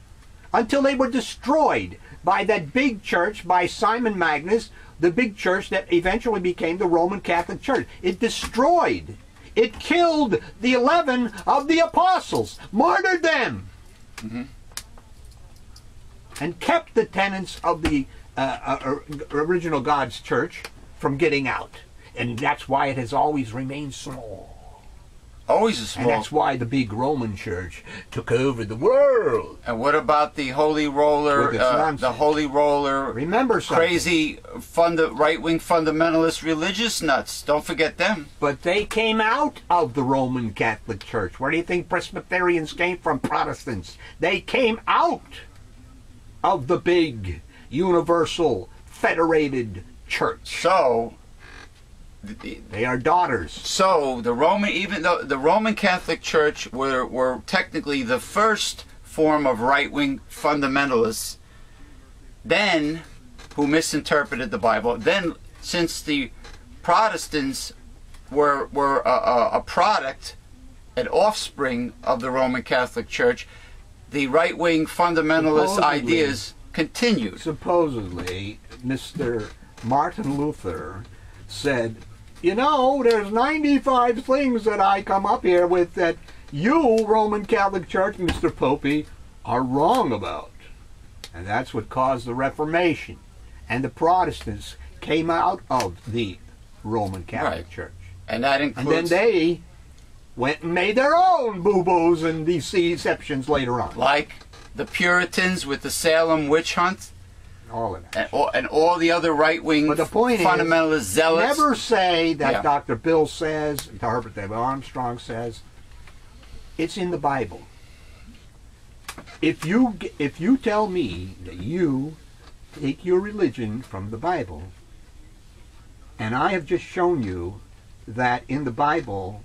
until they were destroyed by that big church, by Simon Magnus, the big church that eventually became the Roman Catholic Church. It destroyed. It killed the 11 of the apostles, martyred them, and kept the tenets of the original God's church from getting out. And that's why it has always remained small. Always a small. And that's why the big Roman Church took over the world. And what about the Holy Roller? The Holy Roller. Remember something. Crazy right-wing fundamentalist religious nuts. Don't forget them. But they came out of the Roman Catholic Church. Where do you think Presbyterians came from? Protestants. They came out of the big, universal, federated church. So they are daughters. So the Roman, even though the Roman Catholic Church were technically the first form of right-wing fundamentalists, then who misinterpreted the Bible. Then, since the Protestants were a product, an offspring of the Roman Catholic Church, the right-wing fundamentalist ideas continued. Supposedly, Mr. Martin Luther said, you know, there's 95 things that I come up here with that you, Roman Catholic Church, Mr. Popey, are wrong about. And that's what caused the Reformation. And the Protestants came out of the Roman Catholic Church. And that includes... And then they went and made their own boo-boos and deceptions later on. Like the Puritans with the Salem witch hunt. All of that. And all the other right-wing fundamentalist zealots. Never say that Dr. Bill says, Herbert W. Armstrong says. It's in the Bible. If you tell me that you take your religion from the Bible, and I have just shown you that in the Bible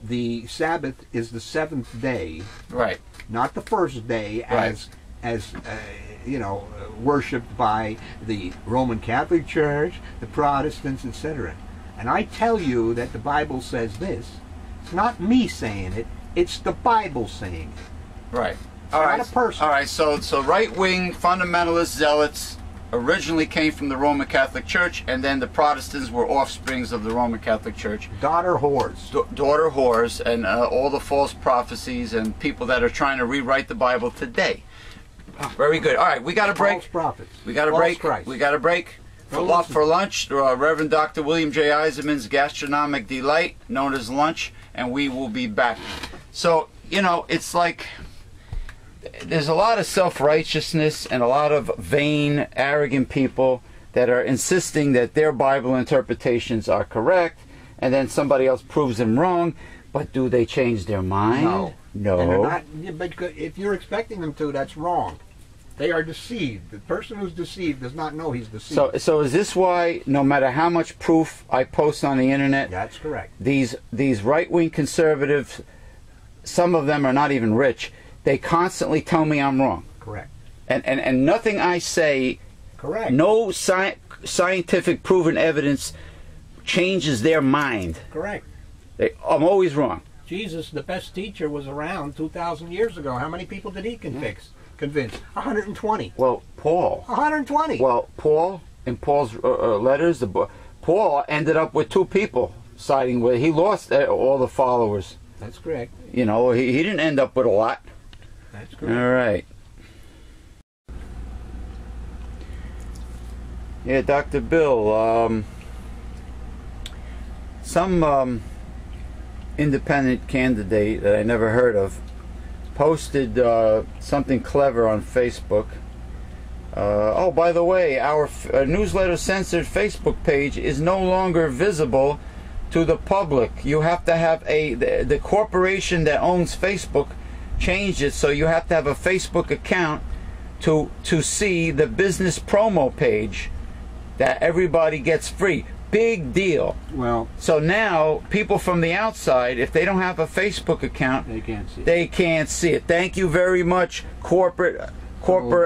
the Sabbath is the seventh day, right? Not the first day, as worshipped by the Roman Catholic Church, the Protestants, etc. And I tell you that the Bible says this. It's not me saying it. It's the Bible saying it. Right. It's not a person. All right. So right-wing fundamentalist zealots originally came from the Roman Catholic Church, and then the Protestants were offsprings of the Roman Catholic Church. Daughter whores. Daughter whores, and all the false prophecies and people that are trying to rewrite the Bible today. Very good. All right, we got a break. False prophets. We got a False break. Christ. We got a break. For lunch, Reverend Dr. William J. Eisenman's Gastronomic Delight, known as lunch, and we will be back. So, you know, it's like there's a lot of self-righteousness and a lot of vain, arrogant people that are insisting that their Bible interpretations are correct, and then somebody else proves them wrong. But do they change their mind? No. No. And they're not, but if you're expecting them to, that's wrong. They are deceived. The person who's deceived does not know he's deceived. So is this why, no matter how much proof I post on the internet, that's correct. These right-wing conservatives, some of them are not even rich, they constantly tell me I'm wrong. Correct. And nothing I say, correct. No scientific proven evidence changes their mind. Correct. I'm always wrong. Jesus, the best teacher, was around 2,000 years ago. How many people did he convince? 120. Well, Paul. 120. Well, Paul, in Paul's letters, Paul ended up with 2 people siding with. He lost all the followers. That's correct. You know, he didn't end up with a lot. That's correct. All right. Yeah, Dr. Bill, some independent candidate that I never heard of posted something clever on Facebook. Oh, by the way, our newsletter censored Facebook page is no longer visible to the public. You have to have the corporation that owns Facebook changed it, so you have to have a Facebook account to see the business promo page that everybody gets free. Big deal. Well, so now people from the outside, if they don't have a Facebook account, they can't see it. They can't see it. Thank you very much, corporate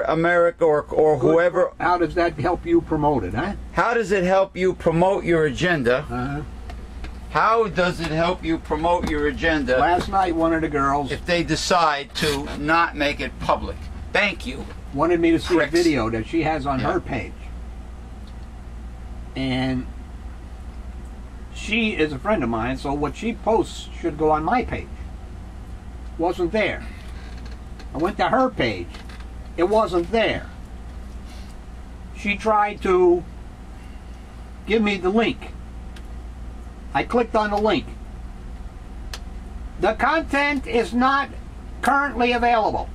America or whoever. How does that help you promote it, huh? How does it help you promote your agenda? Uh-huh. How does it help you promote your agenda? Last night, one of the girls, if they decide to not make it public. Thank you. Wanted me to see a video that she has on her page. And she is a friend of mine, so what she posts should go on my page. Wasn't there. I went to her page. It wasn't there. She tried to give me the link. I clicked on the link. The content is not currently available.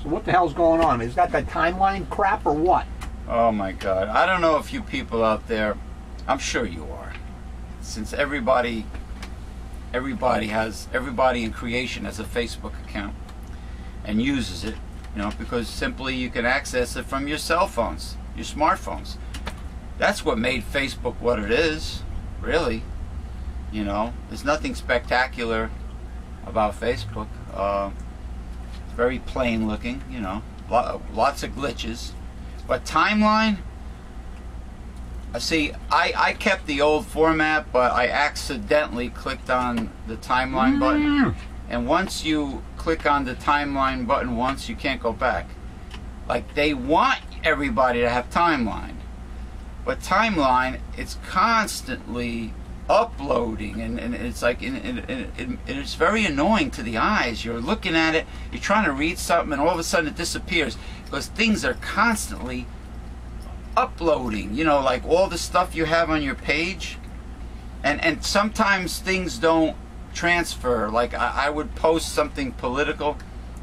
So what the hell's going on? Is that the timeline crap or what? Oh my God. I don't know if you people out there, I'm sure you are. Since everybody in creation has a Facebook account and uses it, you know, because simply you can access it from your cell phones, your smartphones. That's what made Facebook what it is, really. You know, there's nothing spectacular about Facebook. It's very plain looking, you know, lots of glitches. But timeline, see, I kept the old format, but I accidentally clicked on the timeline button. And once you click on the timeline button once, you can't go back. Like, they want everybody to have timeline. But timeline, it's constantly uploading, and it's like, it's very annoying to the eyes. You're looking at it, you're trying to read something, and all of a sudden it disappears, because things are constantly uploading, you know, like all the stuff you have on your page, and sometimes things don't transfer. Like I would post something political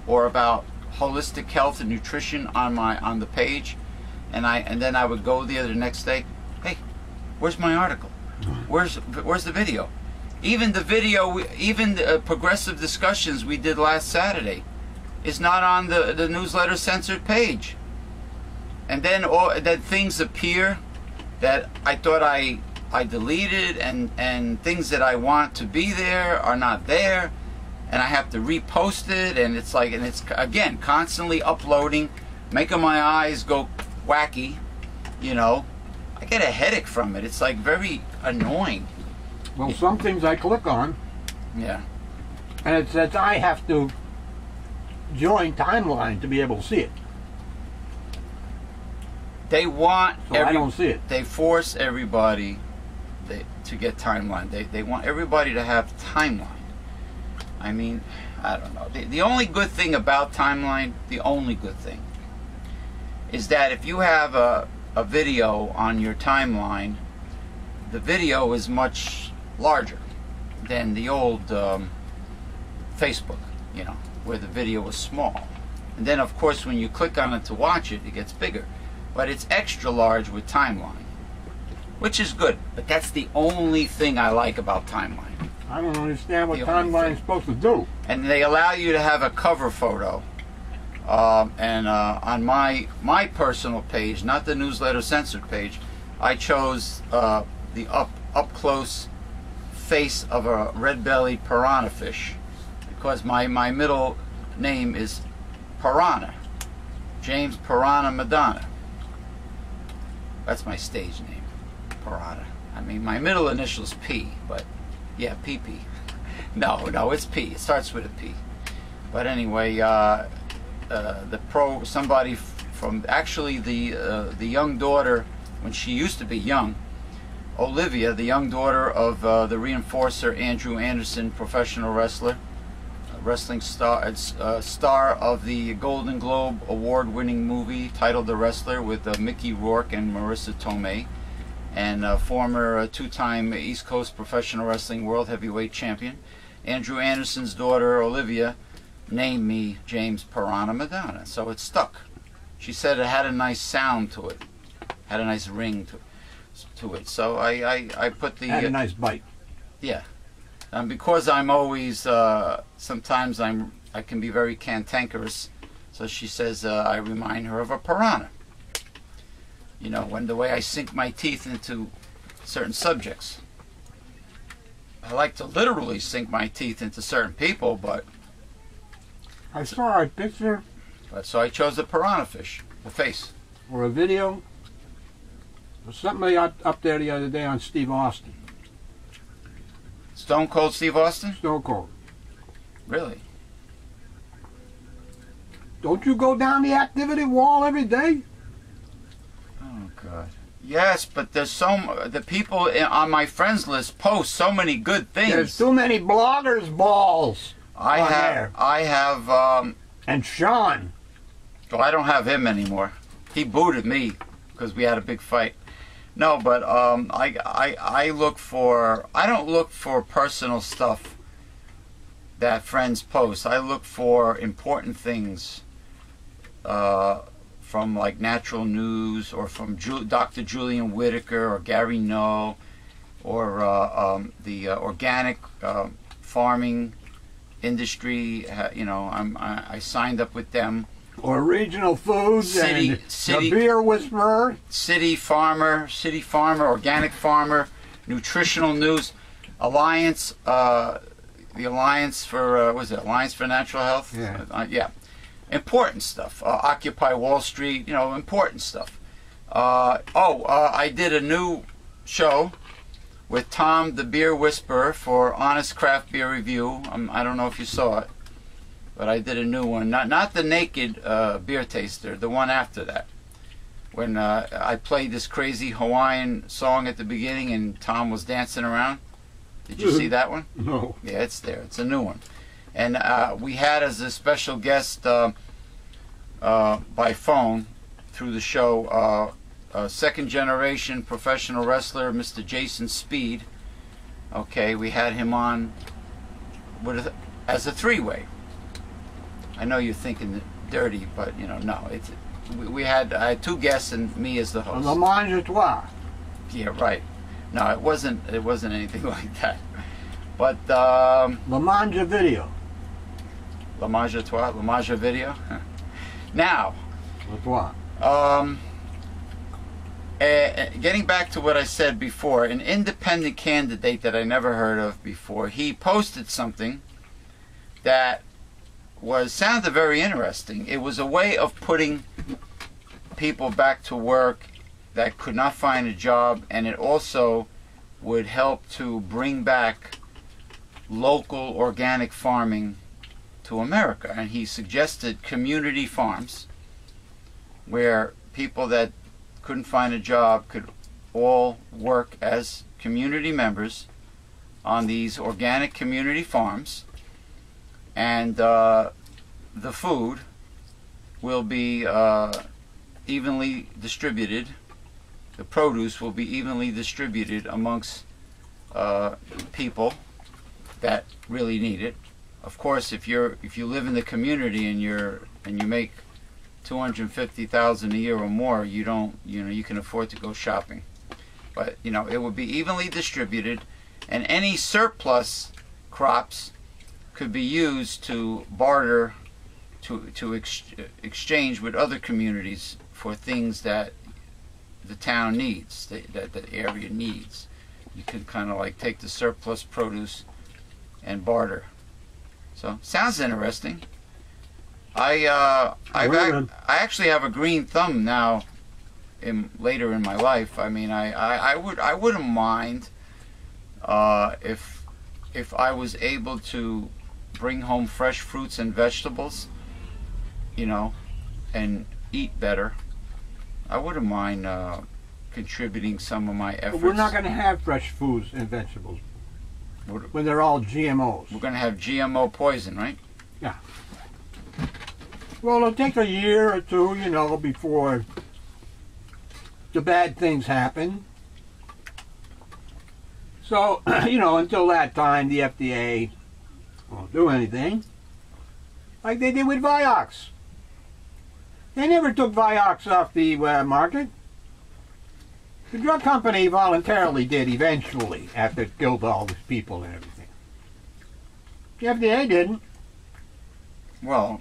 or about holistic health and nutrition on the page, and then I would go there the next day, hey, where's my article? Where's the video? Even the video, even the progressive discussions we did last Saturday is not on the newsletter censored page. And then that things appear that I thought I deleted, and things that I want to be there are not there, and I have to repost it, and it's like, and it's again constantly uploading, making my eyes go wacky, you know. I get a headache from it. It's like very annoying. Well, some things I click on, yeah, and it says I have to join Timeline to be able to see it. They want So I don't see it. They force everybody to get Timeline. They want everybody to have Timeline. I mean, I don't know. The only good thing about Timeline, the only good thing, is that if you have a video on your timeline, the video is much larger than the old Facebook, you know, where the video was small. And then, of course, when you click on it to watch it, it gets bigger. But it's extra large with Timeline, which is good. But that's the only thing I like about Timeline. I don't understand what Timeline is supposed to do. And they allow you to have a cover photo. On my personal page, not the newsletter censored page, I chose the up close face of a red-bellied piranha fish, because my middle name is Piranha, James Piranha Madonna. That's my stage name, Piranha. I mean, my middle initial is P, but yeah, PP. No, it's P. It starts with a P. But anyway, somebody from actually the young daughter, when she used to be young, Olivia, the young daughter of the reinforcer Andrew Anderson, professional wrestler, wrestling star of the Golden Globe award-winning movie titled The Wrestler with Mickey Rourke and Marissa Tomei, and former two-time East Coast professional wrestling world heavyweight champion. Andrew Anderson's daughter Olivia named me James Piranha Madonna, so it stuck. She said it had a nice sound to it, had a nice ring to it. So I put the had a nice bite. Yeah. Because I'm always sometimes I can be very cantankerous, so she says I remind her of a piranha. You know, when the way I sink my teeth into certain subjects. I like to literally sink my teeth into certain people, but I saw a picture. So I chose the piranha fish, the face. Or a video. There's something up there the other day on Steve Austin. Stone Cold Steve Austin? Stone Cold. Really? Don't you go down the activity wall every day? Oh, God. Yes, but there's the people on my friends list post so many good things. There's too many bloggers balls. I have and Sean. Well, I don't have him anymore. He booted me because we had a big fight. No, but I look for, I don't look for personal stuff that friends post. I look for important things from like Natural News, or from Dr. Julian Whitaker or Gary Null, or the organic farming industry. You know, I signed up with them. Or Regional Foods, and the Beer Whisperer. City Farmer, Organic Farmer, Nutritional News, Alliance, the Alliance for, what was it, Alliance for Natural Health? Yeah. Yeah. Important stuff. Occupy Wall Street, you know, important stuff. I did a new show with Tom the Beer Whisperer for Honest Craft Beer Review. I don't know if you saw it. But I did a new one, not the naked beer taster, the one after that. When I played this crazy Hawaiian song at the beginning and Tom was dancing around. Did you see that one? No. Yeah, it's there. It's a new one. And we had as a special guest by phone through the show second generation professional wrestler, Mr. Jason Speed. Okay, we had him on as a three-way. I know you're thinking dirty, but you know, no. I had two guests and me as the host. Le Mange à Trois. Yeah, right. No, it wasn't anything like that. But Le Mange à Video. Le Mange à Trois, Le Mange à Video. Now, getting back to what I said before, an independent candidate that I never heard of before, he posted something that sounded very interesting. It was a way of putting people back to work that could not find a job, and it also would help to bring back local organic farming to America. And he suggested community farms where people that couldn't find a job could all work as community members on these organic community farms, and the food will be evenly distributed. The produce will be evenly distributed amongst people that really need it. Of course, if you live in the community and you make $250,000 a year or more, you can afford to go shopping. But it would be evenly distributed, and any surplus crops could be used to barter, to exchange with other communities for things that the town needs, that the area needs. You can kind of like take the surplus produce and barter. So sounds interesting. I actually have a green thumb now. Later in my life, I mean, I wouldn't mind if I was able to bring home fresh fruits and vegetables, and eat better. I wouldn't mind contributing some of my efforts. But we're not going to have fresh foods and vegetables when they're all GMOs. We're going to have GMO poison, right? Yeah. Well, it'll take a year or two, before the bad things happen. So, until that time, the FDA won't do anything. Like they did with Vioxx. They never took Vioxx off the market. The drug company voluntarily did eventually, after it killed all these people and everything. The FDA didn't. Well,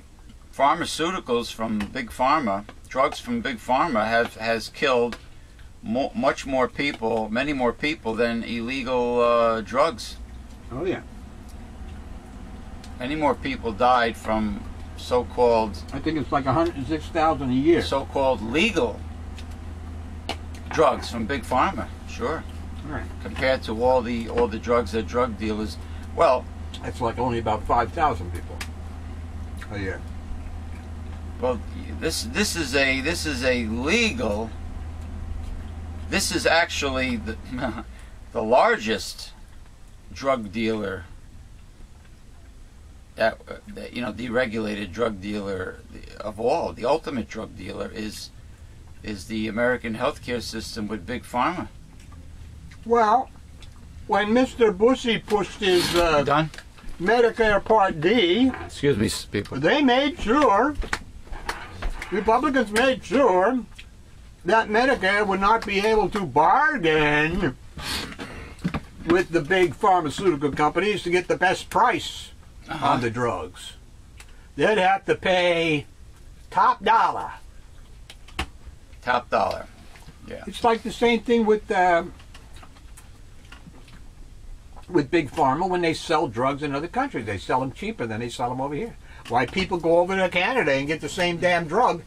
pharmaceuticals from Big Pharma, drugs from Big Pharma has killed much more people, many more people than illegal drugs. Oh yeah. Many more people died from so-called, I think it's like 106,000 a year. So-called legal drugs from Big Pharma, sure. Right. Compared to all the drugs that drug dealers, well, that's like only about 5,000 people a year. Well, this is actually the largest drug dealer that deregulated drug dealer of all. The ultimate drug dealer is the American healthcare system with Big Pharma. Well, when Mr. Bushy pushed his done Medicare Part D, excuse me, people, they made sure, Republicans made sure that Medicare would not be able to bargain with the big pharmaceutical companies to get the best price on the drugs. They'd have to pay top dollar. Top dollar. Yeah. It's like the same thing with Big Pharma when they sell drugs in other countries. They sell them cheaper than they sell them over here. Why people go over to Canada and get the same damn drug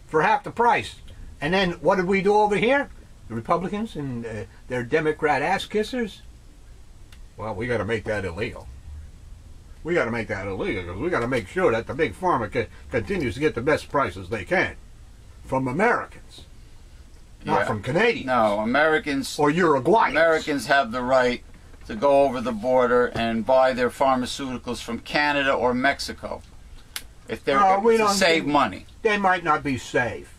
for half the price. And then what did we do over here? The Republicans and their Democrat ass kissers? Well, we got to make that illegal. We got to make that illegal because we got to make sure that the Big Pharma continues to get the best prices they can from Americans, not from Canadians. No, Americans or Uruguayans. Americans have the right to go over the border and buy their pharmaceuticals from Canada or Mexico if they're to save money. They might not be safe.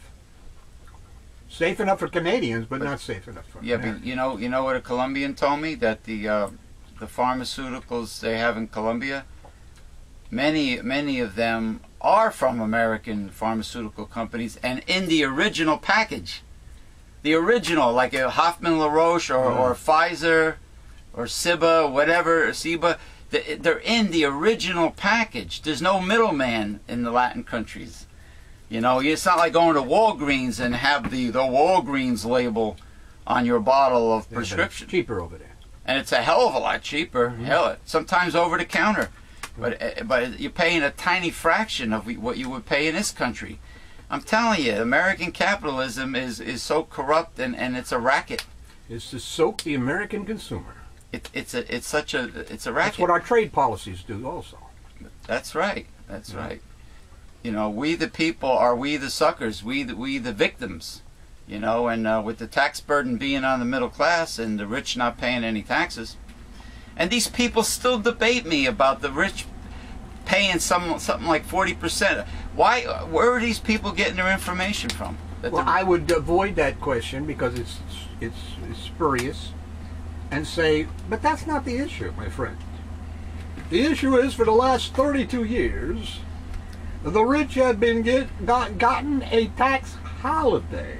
Safe enough for Canadians, but not safe enough for Americans. But you know what a Colombian told me, that the pharmaceuticals they have in Colombia, many of them are from American pharmaceutical companies, and in the original package, the original, like a Hoffman La Roche or Pfizer or Ciba, whatever, Ciba, they're in the original package. There's no middleman in the Latin countries. It's not like going to Walgreens and have the Walgreens label on your bottle of prescription. It's cheaper over there. And it's a hell of a lot cheaper. Mm-hmm. Hell, sometimes over the counter. But you're paying a tiny fraction of what you would pay in this country. I'm telling you, American capitalism is so corrupt, and it's a racket. It's to soak the American consumer. It's a racket. That's what our trade policies do also. That's right. That's right. You know, we the people are we the suckers, we the victims. You know, and with the tax burden being on the middle class and the rich not paying any taxes, and these people still debate me about the rich paying something like 40%. Why? Where are these people getting their information from? Well, I would avoid that question because it's spurious, and say, but that's not the issue, my friend. The issue is, for the last 32 years, the rich have been gotten a tax holiday.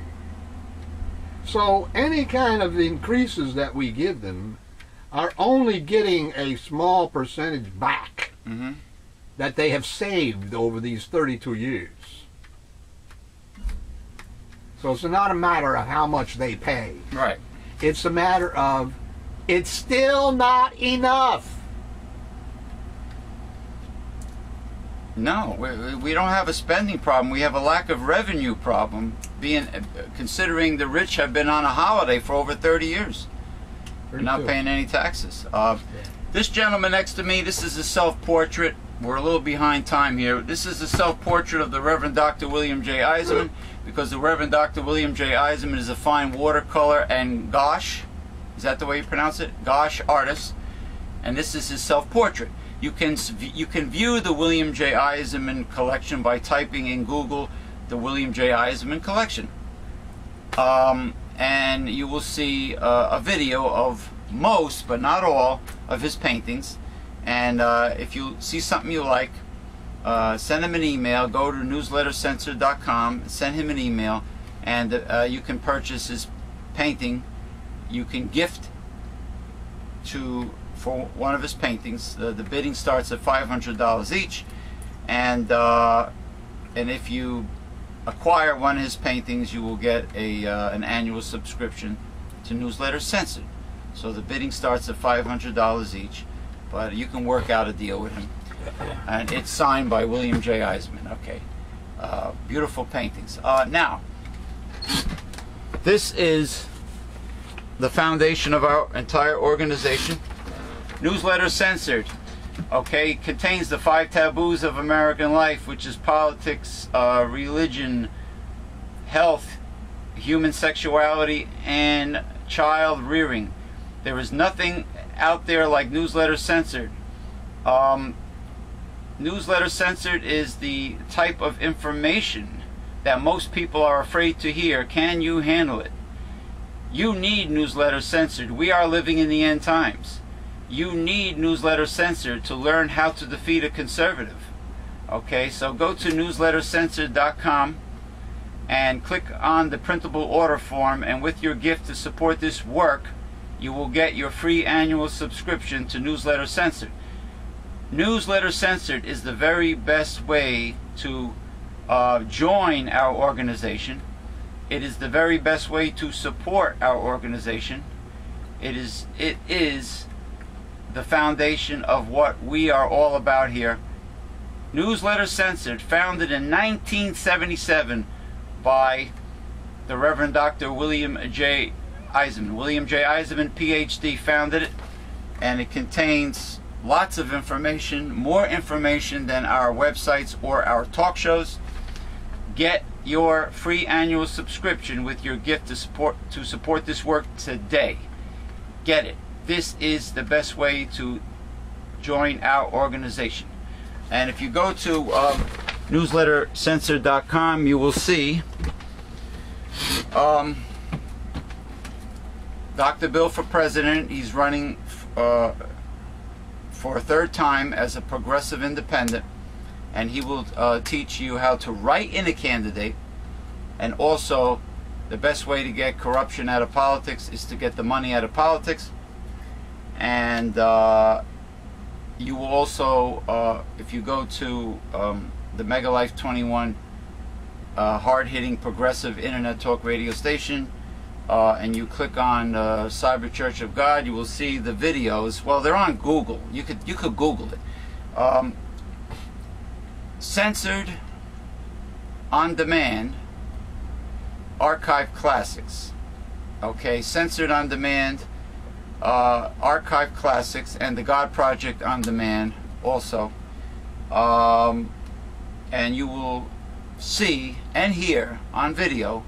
So any kind of increases that we give them are only getting a small percentage back that they have saved over these 32 years. So it's not a matter of how much they pay. Right. It's a matter of, it's still not enough. No, we don't have a spending problem. We have a lack of revenue problem, considering the rich have been on a holiday for over 30 years. They're not paying any taxes. This gentleman next to me, this is a self-portrait. We're a little behind time here. This is a self-portrait of the Reverend Dr. William J. EISENMAN, because the Reverend Dr. William J. EISENMAN is a fine watercolor and gouache, is that the way you pronounce it? Gouache artist. And this is his self-portrait. You can view the William J. EISENMAN collection by typing in Google the William J. EISENMAN collection. And you will see a video of most, but not all, of his paintings. And if you see something you like, send him an email. Go to newslettercensored.com, send him an email, and you can purchase his painting. You can gift for one of his paintings. The bidding starts at $500 each, and if you acquire one of his paintings, you will get an annual subscription to Newsletter Censored. So the bidding starts at $500 each, but you can work out a deal with him. And it's signed by William J. EISENMAN. Okay, beautiful paintings. Now, this is the foundation of our entire organization. Newsletter Censored, okay, contains the 5 taboos of American life, which is politics, religion, health, human sexuality, and child rearing. There is nothing out there like Newsletter Censored. Newsletter Censored is the type of information that most people are afraid to hear. Can you handle it? You need Newsletter Censored. We are living in the end times. You need Newsletter Censored to learn how to defeat a conservative. Okay, so go to newslettercensored.com and click on the printable order form, and with your gift to support this work, you will get your free annual subscription to Newsletter Censored. Newsletter Censored is the very best way to join our organization. It is the very best way to support our organization. It is the foundation of what we are all about here. Newsletter Censored, founded in 1977 by the Reverend Dr. William J. EISENMAN. William J. EISENMAN, PhD, founded it, and it contains lots of information, more information than our websites or our talk shows. Get your free annual subscription with your gift to support this work today. Get it. This is the best way to join our organization. And if you go to newslettercensored.com, you will see Dr. Bill for President. He's running for a third time as a progressive independent, and he will teach you how to write in a candidate, and also the best way to get corruption out of politics is to get the money out of politics. And you will also, if you go to the Mega Life 21 hard-hitting progressive internet talk radio station, and you click on Cyber Church of God, you will see the videos. Well, they're on Google. You could Google it. Censored on Demand Archive Classics. Okay, Censored on Demand Archive Classics, and the God Project on Demand also. and you will see and hear on video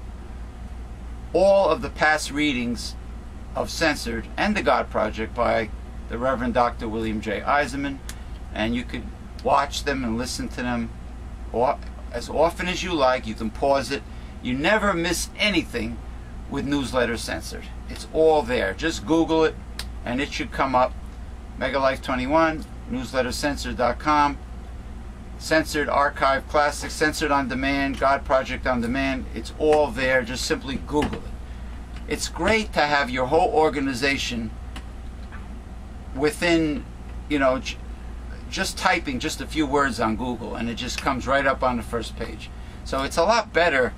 all of the past readings of Censored and the God Project by the Reverend Dr. William J. EISENMAN, and you could watch them and listen to them as often as you like. You can pause it. You never miss anything with Newsletter Censored. It's all there. Just Google it and it should come up. Megalife 21, newslettercensored.com, Censored Archive Classics, Censored on Demand, God Project on Demand. It's all there. Just simply Google it. It's great to have your whole organization within, you know, just typing just a few words on Google, and it just comes right up on the first page. So it's a lot better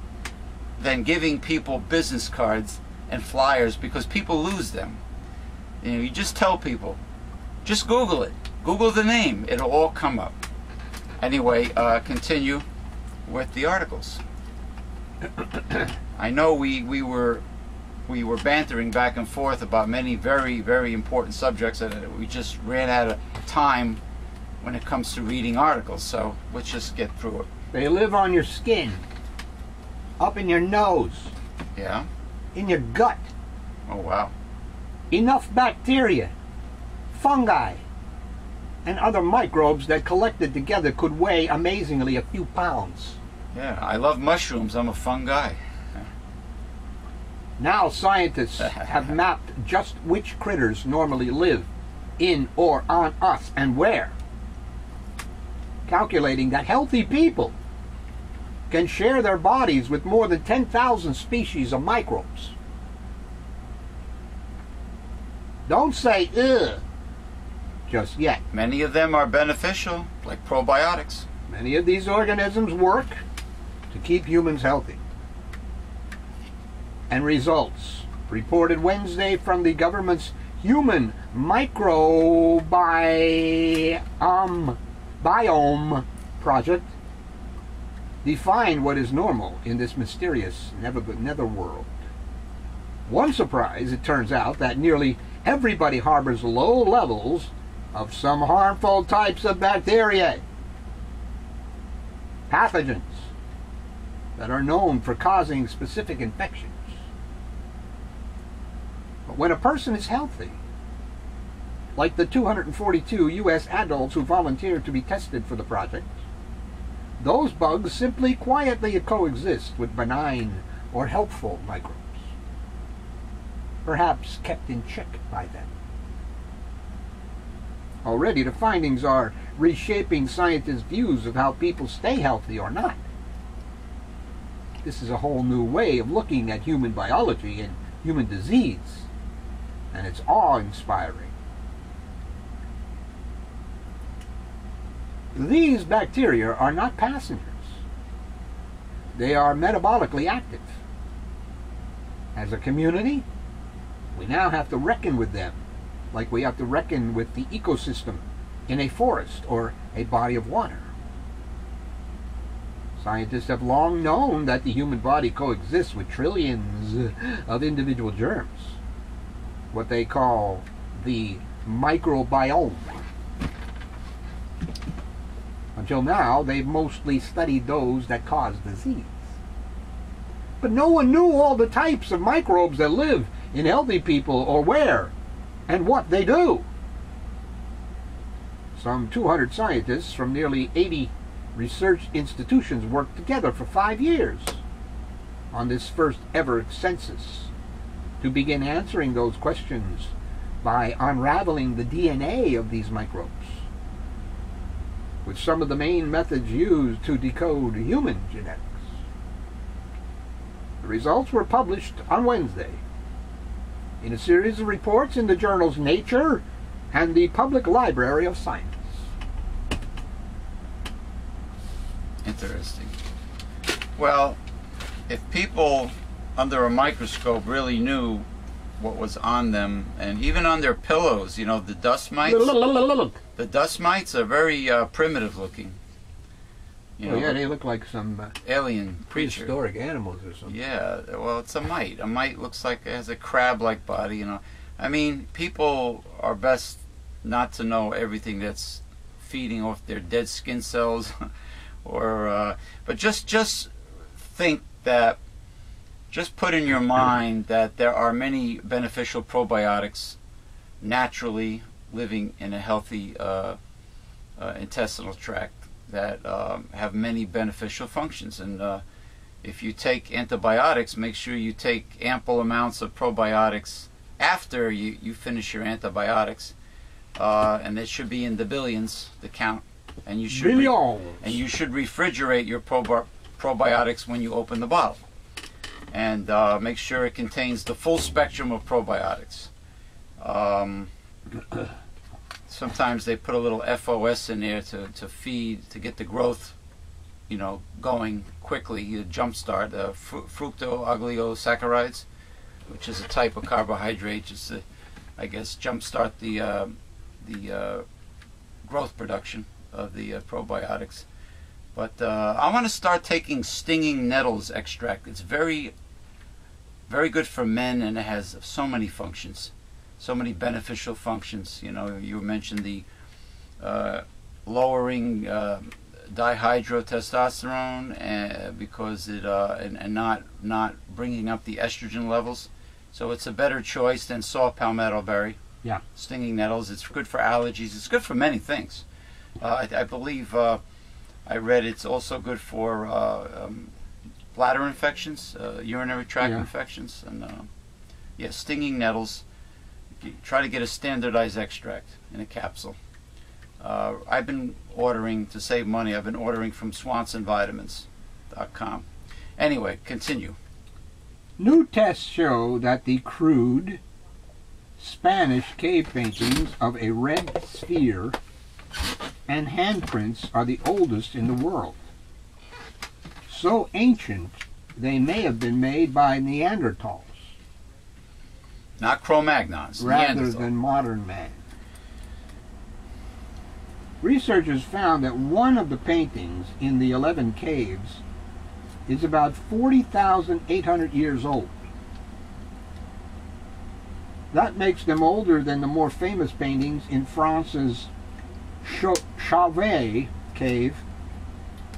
than giving people business cards and flyers, because people lose them. You know, you just tell people, just Google it. Google the name. It'll all come up. Anyway, continue with the articles. I know we were bantering back and forth about many very, very important subjects, and we just ran out of time when it comes to reading articles, so let's just get through it. They live on your skin, up in your nose, Yeah? in your gut. Oh, wow. Enough bacteria, fungi, and other microbes that collected together could weigh amazingly a few pounds. Yeah, I love mushrooms. I'm a fun guy. Now scientists have mapped just which critters normally live in or on us and where, calculating that healthy people can share their bodies with more than 10,000 species of microbes. Don't say ugh just yet. Many of them are beneficial, like probiotics. Many of these organisms work to keep humans healthy. And results reported Wednesday from the government's Human Biome Project define what is normal in this mysterious netherworld. One surprise, it turns out, that nearly everybody harbors low levels of some harmful types of bacteria, pathogens that are known for causing specific infections. But when a person is healthy, like the 242 U.S. adults who volunteered to be tested for the project, those bugs simply quietly coexist with benign or helpful microbes, perhaps kept in check by them. Already the findings are reshaping scientists' views of how people stay healthy or not. This is a whole new way of looking at human biology and human disease, and it's awe-inspiring. These bacteria are not passengers. They are metabolically active. As a community, we now have to reckon with them, like we have to reckon with the ecosystem in a forest or a body of water. Scientists have long known that the human body coexists with trillions of individual germs, what they call the microbiome. Until now, they've mostly studied those that cause disease. But no one knew all the types of microbes that live in healthy people, or where and what they do. Some 200 scientists from nearly 80 research institutions worked together for 5 years on this first ever census to begin answering those questions by unraveling the DNA of these microbes, with some of the main methods used to decode human genetics. The results were published on Wednesday in a series of reports in the journals Nature and the Public Library of Science. Interesting. Well, if people under a microscope really knew what was on them, and even on their pillows, you know, the dust mites. The dust mites are very primitive looking. You know, yeah, they look like some alien creature. Prehistoric animals or something. Yeah, well, it's a mite. A mite looks like it has a crab-like body. You know, I mean, people are best not to know everything that's feeding off their dead skin cells, or but just think that, just put in your mind that there are many beneficial probiotics naturally living in a healthy intestinal tract that have many beneficial functions. And if you take antibiotics, make sure you take ample amounts of probiotics after you finish your antibiotics, and it should be in the billions, the count. And you should refrigerate your probiotics when you open the bottle, and make sure it contains the full spectrum of probiotics. Sometimes they put a little FOS in there to feed, to get the growth, you know, going quickly. You jumpstart fructooligosaccharides, which is a type of carbohydrate, just to, I guess, jumpstart the growth production of the probiotics. But I want to start taking stinging nettles extract. It's very, very good for men, and it has so many functions, so many beneficial functions. You know, you mentioned the lowering dihydrotestosterone, because it and not bringing up the estrogen levels. So it's a better choice than saw palmetto berry. Yeah. Stinging nettles. It's good for allergies. It's good for many things. I believe I read it's also good for bladder infections, urinary tract infections, and yeah, stinging nettles. Try to get a standardized extract in a capsule. I've been ordering, to save money, I've been ordering from SwansonVitamins.com. Anyway, continue. New tests show that the crude Spanish cave paintings of a red sphere and handprints are the oldest in the world. So ancient, they may have been made by Neanderthals. Not Cro-Magnons, rather than modern man. Researchers found that one of the paintings in the 11 caves is about 40,800 years old. That makes them older than the more famous paintings in France's Chauvet cave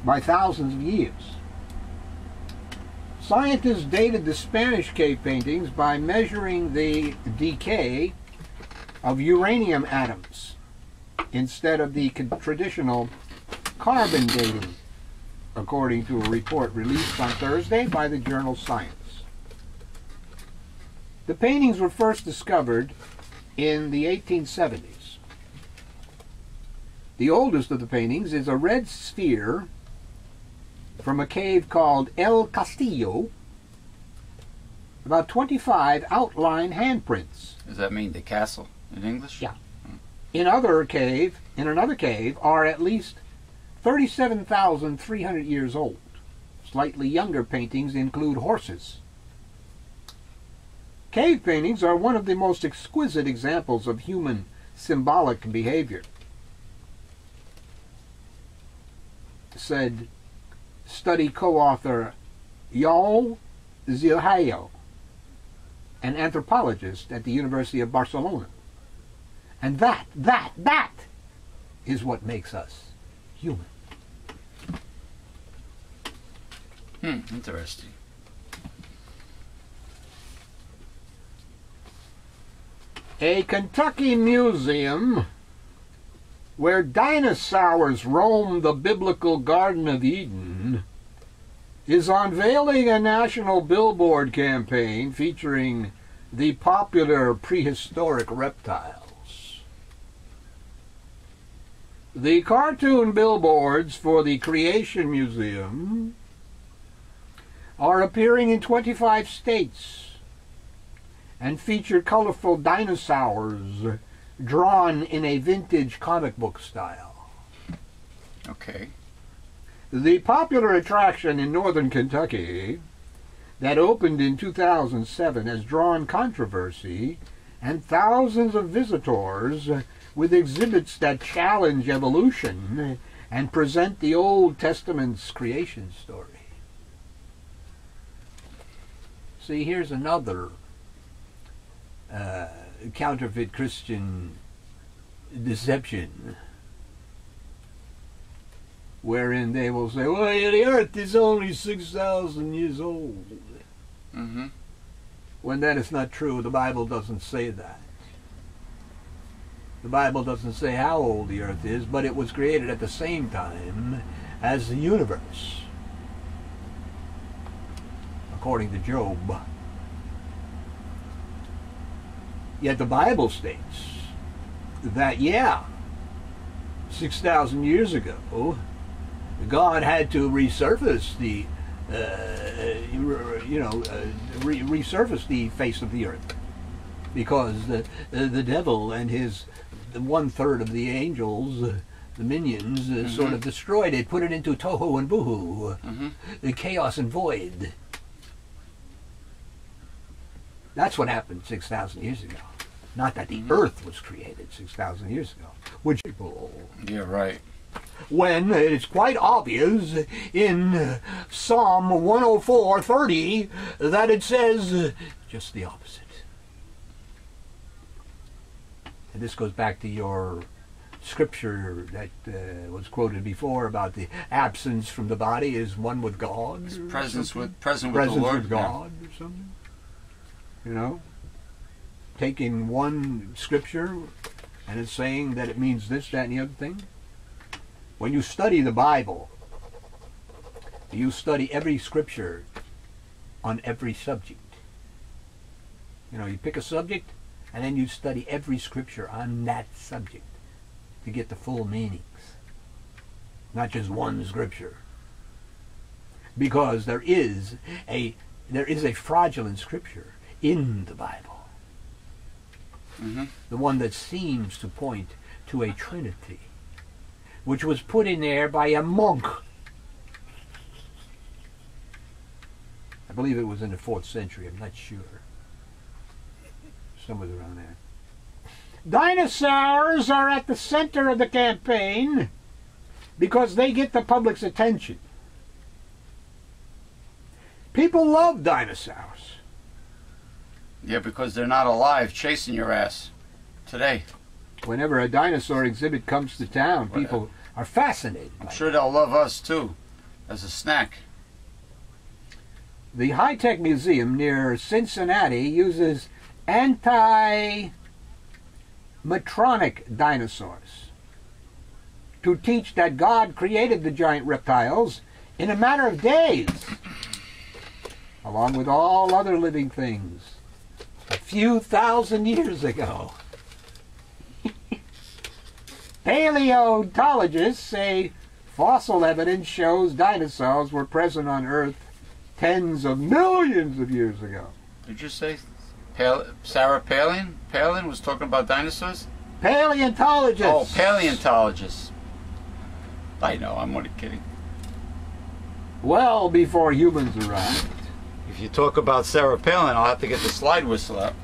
by thousands of years. Scientists dated the Spanish cave paintings by measuring the decay of uranium atoms instead of the traditional carbon dating, according to a report released on Thursday by the journal Science. The paintings were first discovered in the 1870s. The oldest of the paintings is a red sphere from a cave called El Castillo, about 25 outline handprints. Does that mean the castle in English? Yeah. In another cave are at least 37,300 years old. Slightly younger paintings include horses. Cave paintings are one of the most exquisite examples of human symbolic behavior, said study co-author João Zilhaio, an anthropologist at the University of Barcelona. And that is what makes us human. Interesting. A Kentucky museum where dinosaurs roam the biblical Garden of Eden is unveiling a national billboard campaign featuring the popular prehistoric reptiles. The cartoon billboards for the Creation Museum are appearing in 25 states and feature colorful dinosaurs drawn in a vintage comic book style. Okay. The popular attraction in northern Kentucky that opened in 2007 has drawn controversy and thousands of visitors with exhibits that challenge evolution and present the Old Testament's creation story. See, here's another counterfeit Christian deception. wherein they will say, well, the earth is only 6,000 years old. Mm-hmm. When that is not true. The Bible doesn't say that. The Bible doesn't say how old the earth is, but it was created at the same time as the universe, according to Job. Yet the Bible states that, yeah, 6,000 years ago, God had to resurface the, resurface the face of the earth, because the devil and his 1/3 of the angels, the minions, sort of destroyed it, put it into tohu and bohu, the chaos and void. That's what happened 6,000 years ago. Not that the earth was created 6,000 years ago. Which people... Yeah, right. When it's quite obvious in Psalm 104:30 that it says just the opposite. And this goes back to your scripture that was quoted before about the absence from the body is one with God. Present with the Lord. With God, or something. You know, taking one scripture and it's saying that it means this, that, and the other thing. When you study the Bible, you study every scripture on every subject. You know, you pick a subject and then you study every scripture on that subject to get the full meanings, not just one scripture. Because there is a fraudulent scripture in the Bible. The one that seems to point to a Trinity, which was put in there by a monk. I believe it was in the 4th century, I'm not sure. Somewhere around there. Dinosaurs are at the center of the campaign because they get the public's attention. People love dinosaurs. Yeah, because they're not alive chasing your ass today. Whenever a dinosaur exhibit comes to town, people are fascinated. I'm sure they'll love us too, as a snack. The high-tech museum near Cincinnati uses anti-matronic dinosaurs to teach that God created the giant reptiles in a matter of days, along with all other living things, a few thousand years ago. Paleontologists say fossil evidence shows dinosaurs were present on Earth tens of millions of years ago. Did you say Sarah Palin? Palin was talking about dinosaurs? Paleontologists! Oh, paleontologists. I know, I'm only kidding. Well before humans arrived. If you talk about Sarah Palin, I'll have to get the slide whistle out.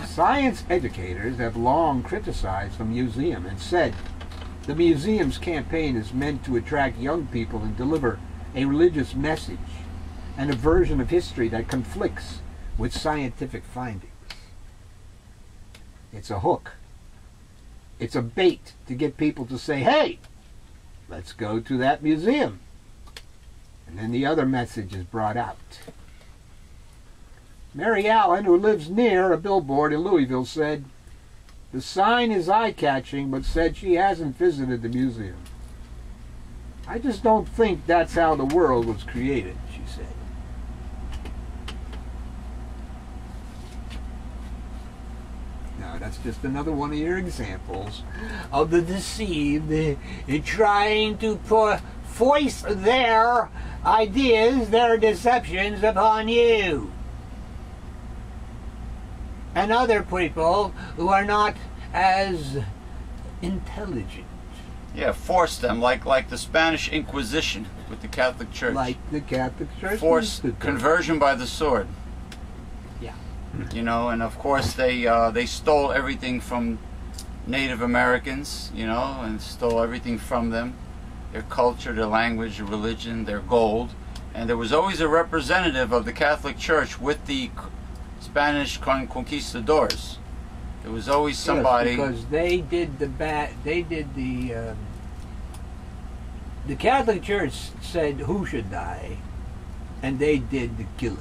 Science educators have long criticized the museum and said the museum's campaign is meant to attract young people and deliver a religious message and a version of history that conflicts with scientific findings. It's a hook. It's a bait to get people to say, hey, let's go to that museum. And then the other message is brought out. Mary Allen, who lives near a billboard in Louisville, said, the sign is eye-catching, but said she hasn't visited the museum. I just don't think that's how the world was created, she said. Now, that's just another one of your examples of the deceived trying to foist their ideas, their deceptions upon you. And other people who are not as intelligent. Yeah, force them, like the Spanish Inquisition with the Catholic Church. Like the Catholic Church. Force conversion by the sword. Yeah. You know, and of course they stole everything from Native Americans, you know, and stole everything from them. Their culture, their language, their religion, their gold. And there was always a representative of the Catholic Church with the Spanish conquistadors. There was always somebody. Yes, because they did the The Catholic Church said who should die, and they did the killing.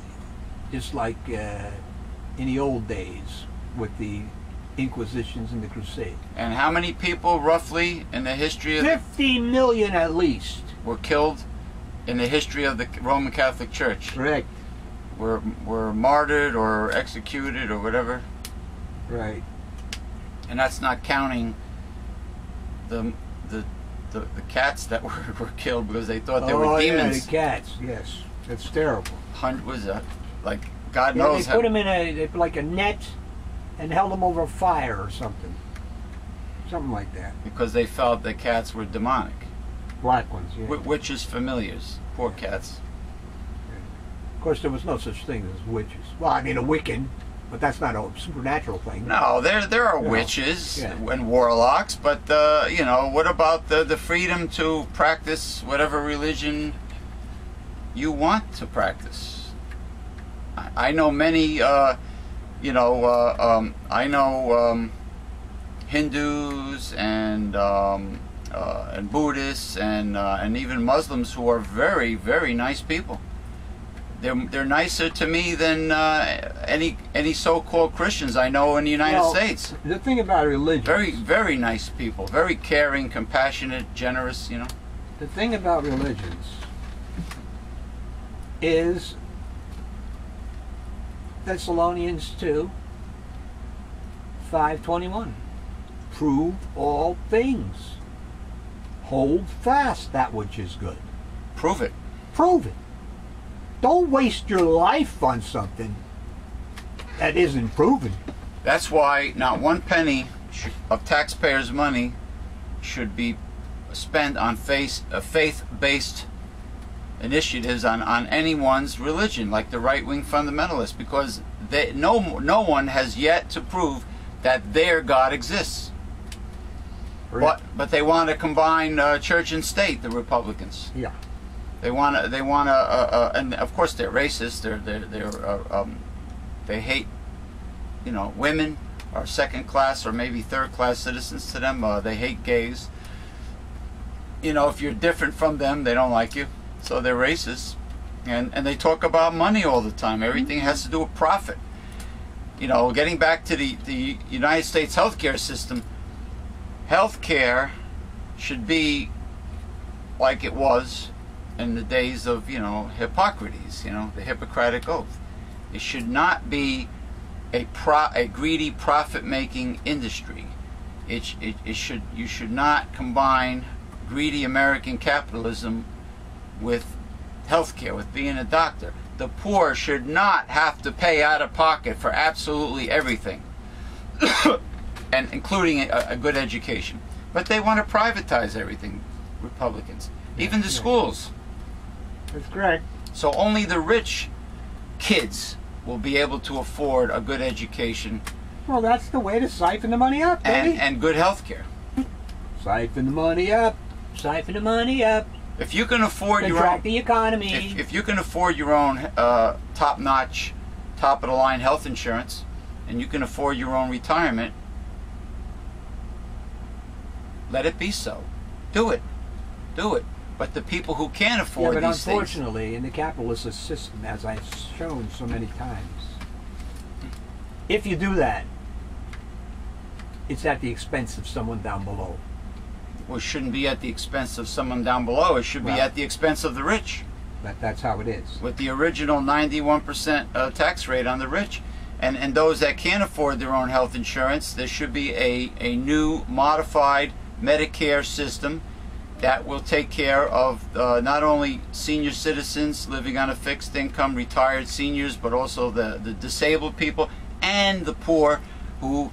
Just like in the old days with the Inquisitions and the Crusades. And how many people, roughly, in the history of 50 million at least were killed in the history of the Roman Catholic Church? Correct. Were martyred or executed or whatever. Right. And that's not counting the cats that were killed because they thought they were demons. Yeah, the cats. Yes, that's terrible. Was like God Yeah, knows. they put them in like a net and held them over a fire or something. Something like that. Because they felt that cats were demonic. Black ones, yeah. Witches, familiars, poor cats. Of course, there was no such thing as witches. Well, I mean, a Wiccan, but that's not a supernatural thing. No, there are No. witches Yeah. and warlocks, but you know, what about the freedom to practice whatever religion you want to practice? I know many, you know, I know Hindus and Buddhists and even Muslims who are very, very nice people. They're nicer to me than any so-called Christians I know in the United States. The thing about religion, Very, very nice people. Very caring, compassionate, generous. You know. the thing about religions is Thessalonians 2, 5:21. Prove all things. Hold fast that which is good. Prove it. Prove it. Don't waste your life on something that isn't proven. That's why not one penny of taxpayers' money should be spent on faith-based initiatives on anyone's religion, like the right-wing fundamentalists, because no one has yet to prove that their God exists. But they want to combine church and state, the Republicans. Yeah. They want to, and of course they're racist. They hate, you know, women are second-class or maybe third-class citizens to them. They hate gays. You know, if you're different from them, they don't like you. So they're racist, and they talk about money all the time. Everything has to do with profit. You know, getting back to the United States healthcare system, healthcare should be like it was in the days of, you know, Hippocrates, you know, the Hippocratic Oath. It should not be a greedy profit-making industry. You should not combine greedy American capitalism with healthcare, with being a doctor. The poor should not have to pay out of pocket for absolutely everything, and including a good education. But they want to privatize everything, Republicans, even the schools. That's correct. So only the rich kids will be able to afford a good education Well, that's the way to siphon the money up, baby. and good health care. Siphon the money up. Siphon the money up. If you can afford your Contract own, the economy. if you can afford your own top-notch, top-of-the-line health insurance, and you can afford your own retirement, let it be so. Do it. Do it. But the people who can't afford yeah, but these things, unfortunately, in the capitalist system, as I've shown so many times, if you do that, it's at the expense of someone down below. well, it shouldn't be at the expense of someone down below. It should be Well, at the expense of the rich. That's how it is. With the original 91% tax rate on the rich. And those that can't afford their own health insurance, there should be a new modified Medicare system that will take care of not only senior citizens living on a fixed income, retired seniors, but also the disabled people and the poor who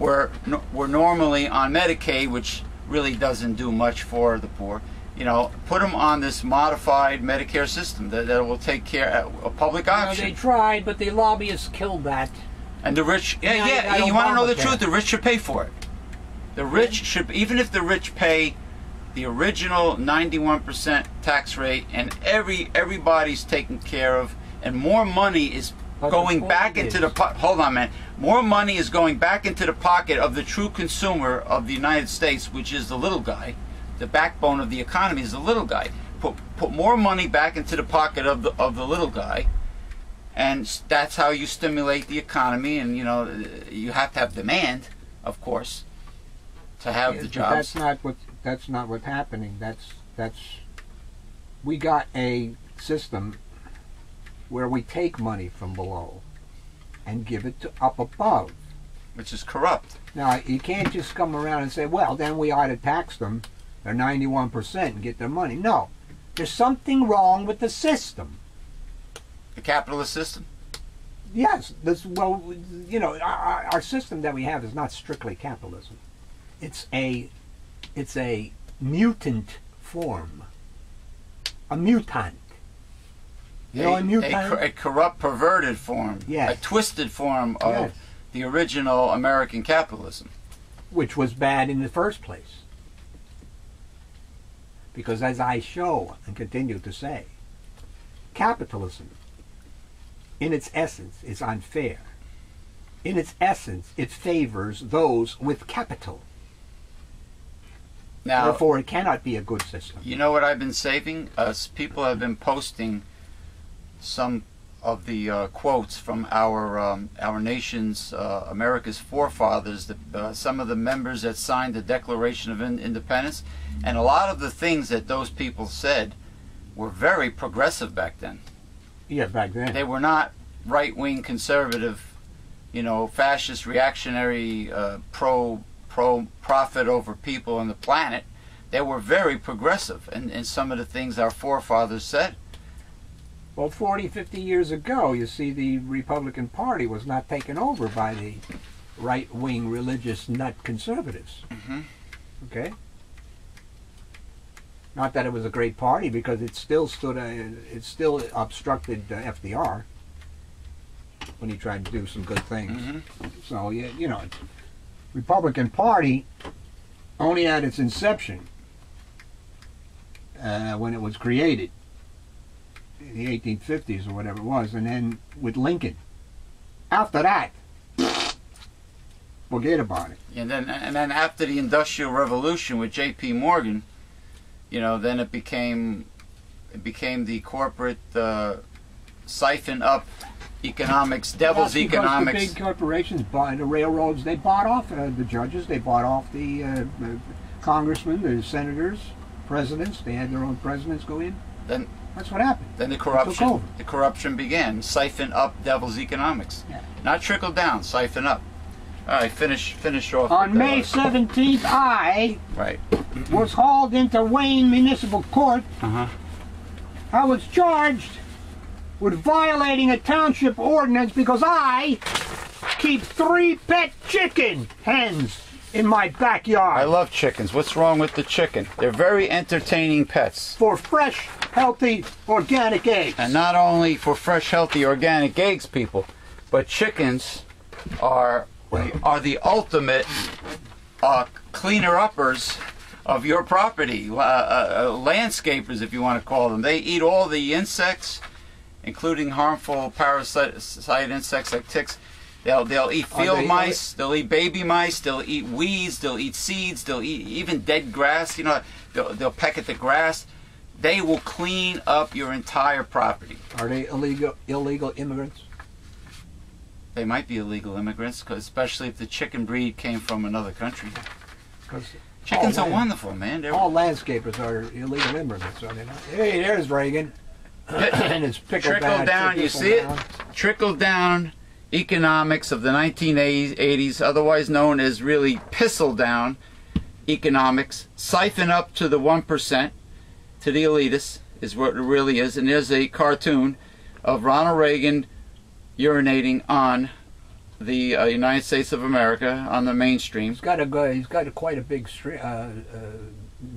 were normally on Medicaid, which really doesn't do much for the poor. You know, put them on this modified Medicare system that will take care of a public option. They tried, but the lobbyists killed that. And the rich, I you want to know the Obamacare. truth? The rich should pay for it. The rich should, even if the rich pay the original 91% tax rate, and everybody's taken care of, and more money is But going the back point into the hold on, man. More money is going back into the pocket of the true consumer of the United States, which is the little guy, the backbone of the economy is the little guy. Put more money back into the pocket of the little guy, and that's how you stimulate the economy. And you know, you have to have demand, of course, to have the jobs. That's not what's happening. We got a system where we take money from below and give it to up above, which is corrupt. Now, you can't just come around and say, well, then we ought to tax them, they're 91%, and get their money. No. There's something wrong with the system. The capitalist system? Yes. Well, you know, our system that we have is not strictly capitalism. It's a mutant form. A mutant. You know, a mutant? A corrupt, perverted form. Yes. A twisted form of the original American capitalism. Which was bad in the first place. Because as I show and continue to say, capitalism, in its essence, is unfair. In its essence, it favors those with capital. Now, therefore, it cannot be a good system. You know what I've been saving? People have been posting some of the quotes from our nation's, America's forefathers, some of the members that signed the Declaration of Independence, and a lot of the things that those people said were very progressive back then. Yeah, back then. They were not right-wing conservative, you know, fascist, reactionary, pro-profit over people on the planet. They were very progressive in some of the things our forefathers said. Well, 40, 50 years ago, you see, the Republican Party was not taken over by the right-wing religious nut conservatives. Mm-hmm. Okay? Not that it was a great party, because it still obstructed FDR when he tried to do some good things. Mm-hmm. So, you know, Republican Party only had its inception when it was created in the 1850s or whatever it was, and then with Lincoln. After that, forget about it. And then after the Industrial Revolution with J.P. Morgan, you know, then it became the corporate siphon up economics, devil's economics. The big corporations bought the railroads. They bought off the judges. They bought off the congressmen, the senators, presidents. They had their own presidents go in. Then that's what happened. Then the corruption began. Siphon up devil's economics. Yeah. Not trickle down, siphon up. All right, finish off. On May 17th, I was hauled into Wayne Municipal Court. I was charged with violating a township ordinance because I keep 3 pet chicken hens in my backyard. I love chickens. What's wrong with the chicken? They're very entertaining pets. For fresh, healthy, organic eggs. And not only for fresh, healthy, organic eggs, people, but chickens are the ultimate cleaner-uppers of your property, landscapers, if you want to call them. They eat all the insects, including harmful parasite insects like ticks. They'll eat field mice, they'll eat baby mice, they'll eat weeds, they'll eat seeds, they'll eat even dead grass. You know, they'll peck at the grass. They will clean up your entire property. Are they illegal immigrants? They might be illegal immigrants, especially if the chicken breed came from another country. Chickens are wonderful, man. All landscapers are illegal immigrants, are they not? Hey, there's Reagan. And it's trickle down. You see it? Trickle down economics of the 1980s, otherwise known as really pissle down economics. Siphon up to the 1%, to the elitists, is what it really is. And there's a cartoon of Ronald Reagan urinating on the United States of America on the mainstream. He's got quite a big stream.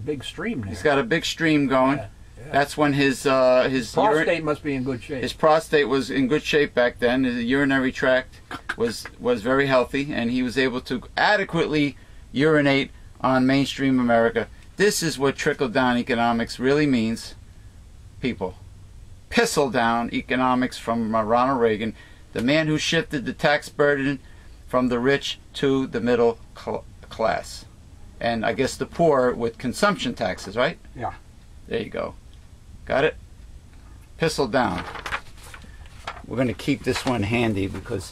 Big stream there. He's got a big stream going. Yeah. That's when his prostate must be in good shape. His prostate was in good shape back then. His urinary tract was very healthy, and he was able to adequately urinate on mainstream America. This is what trickle-down economics really means, people. Pissle-down economics from Ronald Reagan, the man who shifted the tax burden from the rich to the middle class. and I guess the poor with consumption taxes, right? Yeah. There you go. Got it? Pistol down. We're going to keep this one handy because...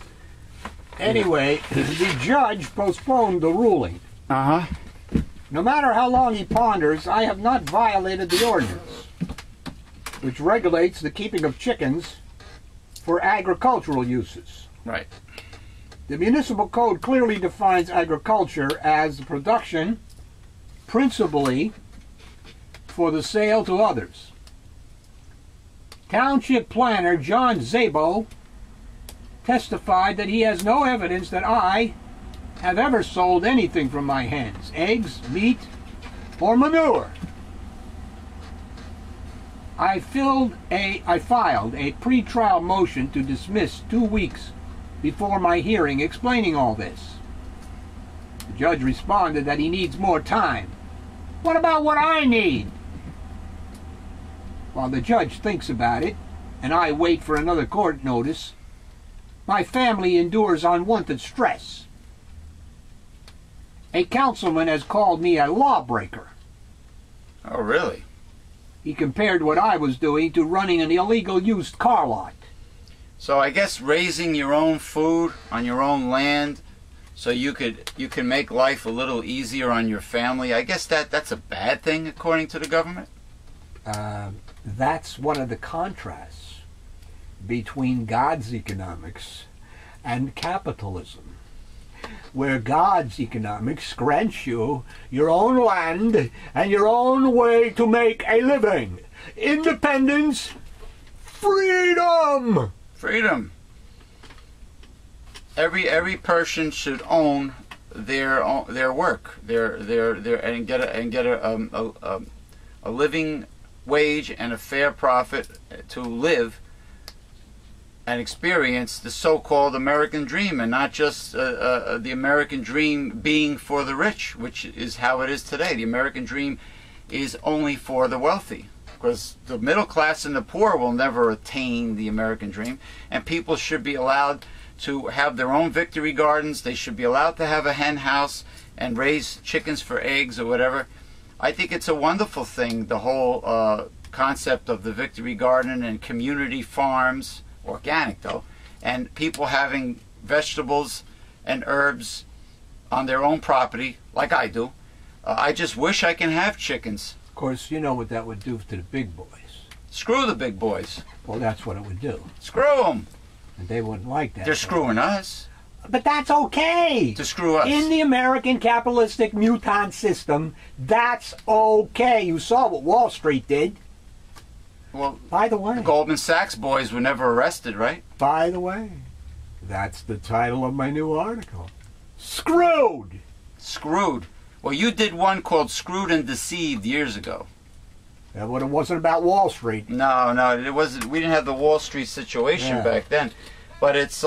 Anyway, the judge postponed the ruling. Uh-huh. No matter how long he ponders, I have not violated the ordinance, which regulates the keeping of chickens for agricultural uses. Right. The municipal code clearly defines agriculture as the production, principally, for the sale to others. Township planner John Szabo testified that he has no evidence that I have ever sold anything from my hens, eggs, meat, or manure. I filed a pre-trial motion to dismiss 2 weeks before my hearing explaining all this. The judge responded that he needs more time. What about what I need? While the judge thinks about it, and I wait for another court notice, my family endures unwanted stress. A councilman has called me a lawbreaker. Oh, really? He compared what I was doing to running an illegal used car lot. So I guess raising your own food on your own land so you can make life a little easier on your family, I guess that's a bad thing according to the government? That's one of the contrasts between God's economics and capitalism, where God's economics grants you your own land and your own way to make a living. Independence, freedom. Freedom. Every person should own their work, and get a living wage and a fair profit to live and experience the so-called American dream, and not just the American dream being for the rich, which is how it is today. The American dream is only for the wealthy, because the middle class and the poor will never attain the American dream, and people should be allowed to have their own victory gardens. They should be allowed to have a hen house and raise chickens for eggs or whatever. I think it's a wonderful thing, the whole concept of the victory garden and community farms, organic though, and people having vegetables and herbs on their own property, like I do. I just wish I can have chickens. Of course, you know what that would do to the big boys. Screw the big boys. Well, that's what it would do. Screw them. And they wouldn't like that. They're screwing us. But that's okay. To screw us. In the American capitalistic mutant system, that's okay. You saw what Wall Street did. Well, by the way, the Goldman Sachs boys were never arrested, right? By the way, that's the title of my new article. Screwed. Screwed. Well, you did one called Screwed and Deceived years ago. That one wasn't about Wall Street. No, it wasn't. We didn't have the Wall Street situation back then. But it's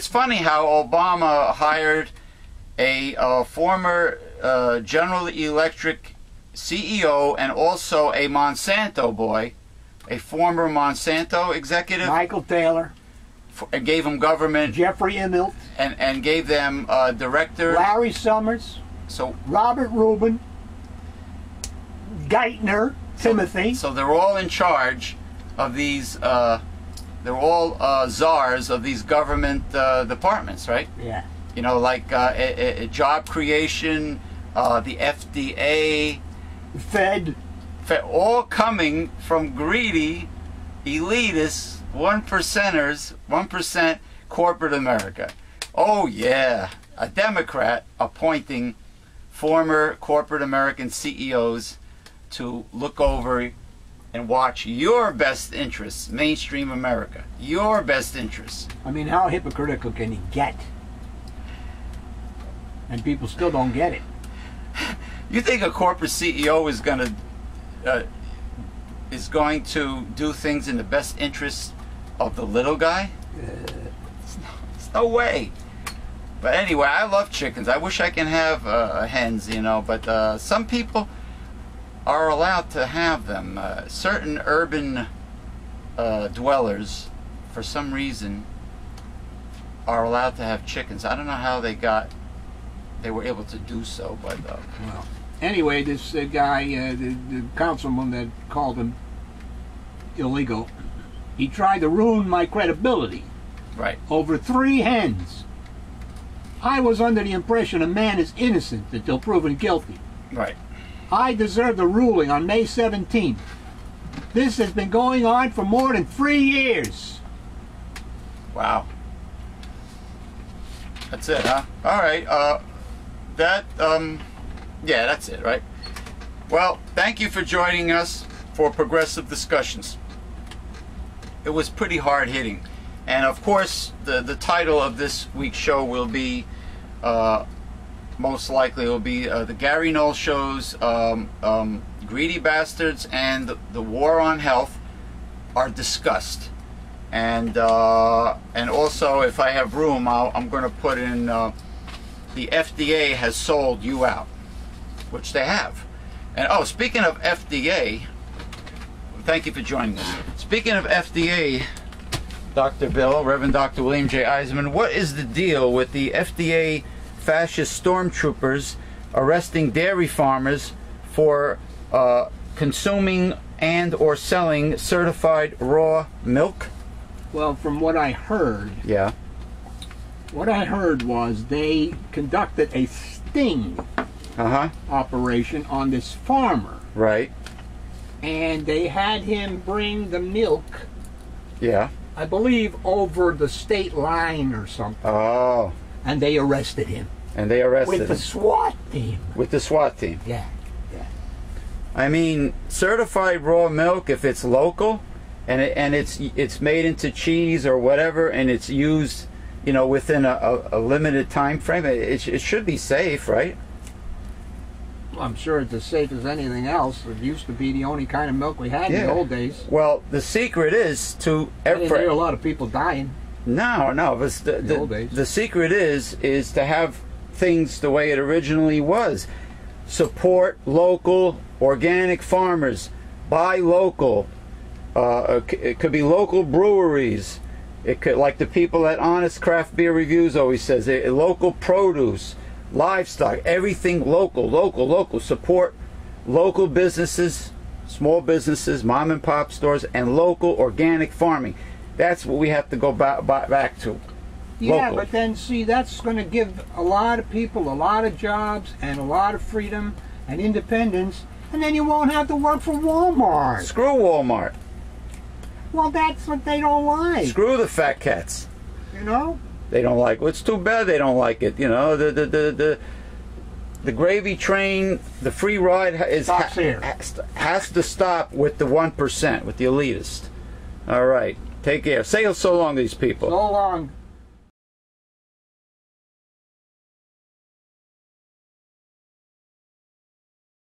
funny how Obama hired a former General Electric CEO and also a Monsanto boy, a former Monsanto executive. Michael Taylor. And gave him government. Jeffrey Immelt. And gave them director. Larry Summers. So Robert Rubin. Geithner. Timothy. So they're all in charge of these. They're all czars of these government departments, right? Yeah. You know, like job creation, the FDA, Fed, all coming from greedy, elitist, 1%ers, 1% corporate America. Oh yeah, a Democrat appointing former corporate American CEOs to look over and watch your best interests, mainstream America. Your best interests. I mean, how hypocritical can he get? And people still don't get it. You think a corporate CEO is going to do things in the best interest of the little guy? There's no way. But anyway, I love chickens. I wish I can have hens, you know, but some people are allowed to have them. Certain urban dwellers, for some reason, are allowed to have chickens. I don't know how they got they were able to do so. But well, anyway, this guy, the councilman that called him illegal, he tried to ruin my credibility. right, Over 3 hens. I was under the impression a man is innocent until proven guilty. right. I deserved a ruling on May 17th. This has been going on for more than 3 years. Wow. That's it, huh? All right. Yeah, that's it, right? Well, thank you for joining us for Progressive Discussions. It was pretty hard hitting. And of course, the title of this week's show will be, most likely, will be the Gary Null Show's Greedy Bastards and the War on Health are discussed. And also, if I have room, I'm going to put in the FDA has sold you out, which they have. And oh, speaking of FDA, thank you for joining us. Speaking of FDA, Dr. Bill, Reverend Dr. William J. EISENMAN, what is the deal with the FDA fascist stormtroopers arresting dairy farmers for consuming and or selling certified raw milk? Well, from what I heard, Yeah. what I heard was they conducted a sting operation on this farmer, Right. and they had him bring the milk, Yeah. I believe, over the state line or something, Oh. and they arrested him And they arrested with the him. SWAT team. With the SWAT team. Yeah. I mean, certified raw milk, if it's local and it's made into cheese or whatever, and it's used, you know, within a limited time frame, it should be safe, right? I'm sure it's as safe as anything else. It used to be the only kind of milk we had in the old days. Well, the secret is to I didn't hear a lot of people dying. No, but the old days. the secret is to have things the way it originally was. Support local organic farmers. Buy local. It could be local breweries. It could, like the people at Honest Craft Beer Reviews always says, local produce, livestock, everything local. Support local businesses, small businesses, mom and pop stores, and local organic farming. That's what we have to go back to. Yeah, Local. but then, see, that's going to give a lot of people a lot of jobs and a lot of freedom and independence, and then you won't have to work for Walmart. Screw Walmart. Well, that's what they don't like. Screw the fat cats. You know? They don't like. Well, it's too bad they don't like it. You know, the gravy train, the free ride has to stop with the 1%, with the elitist. All right, take care. Say so long to these people. So long.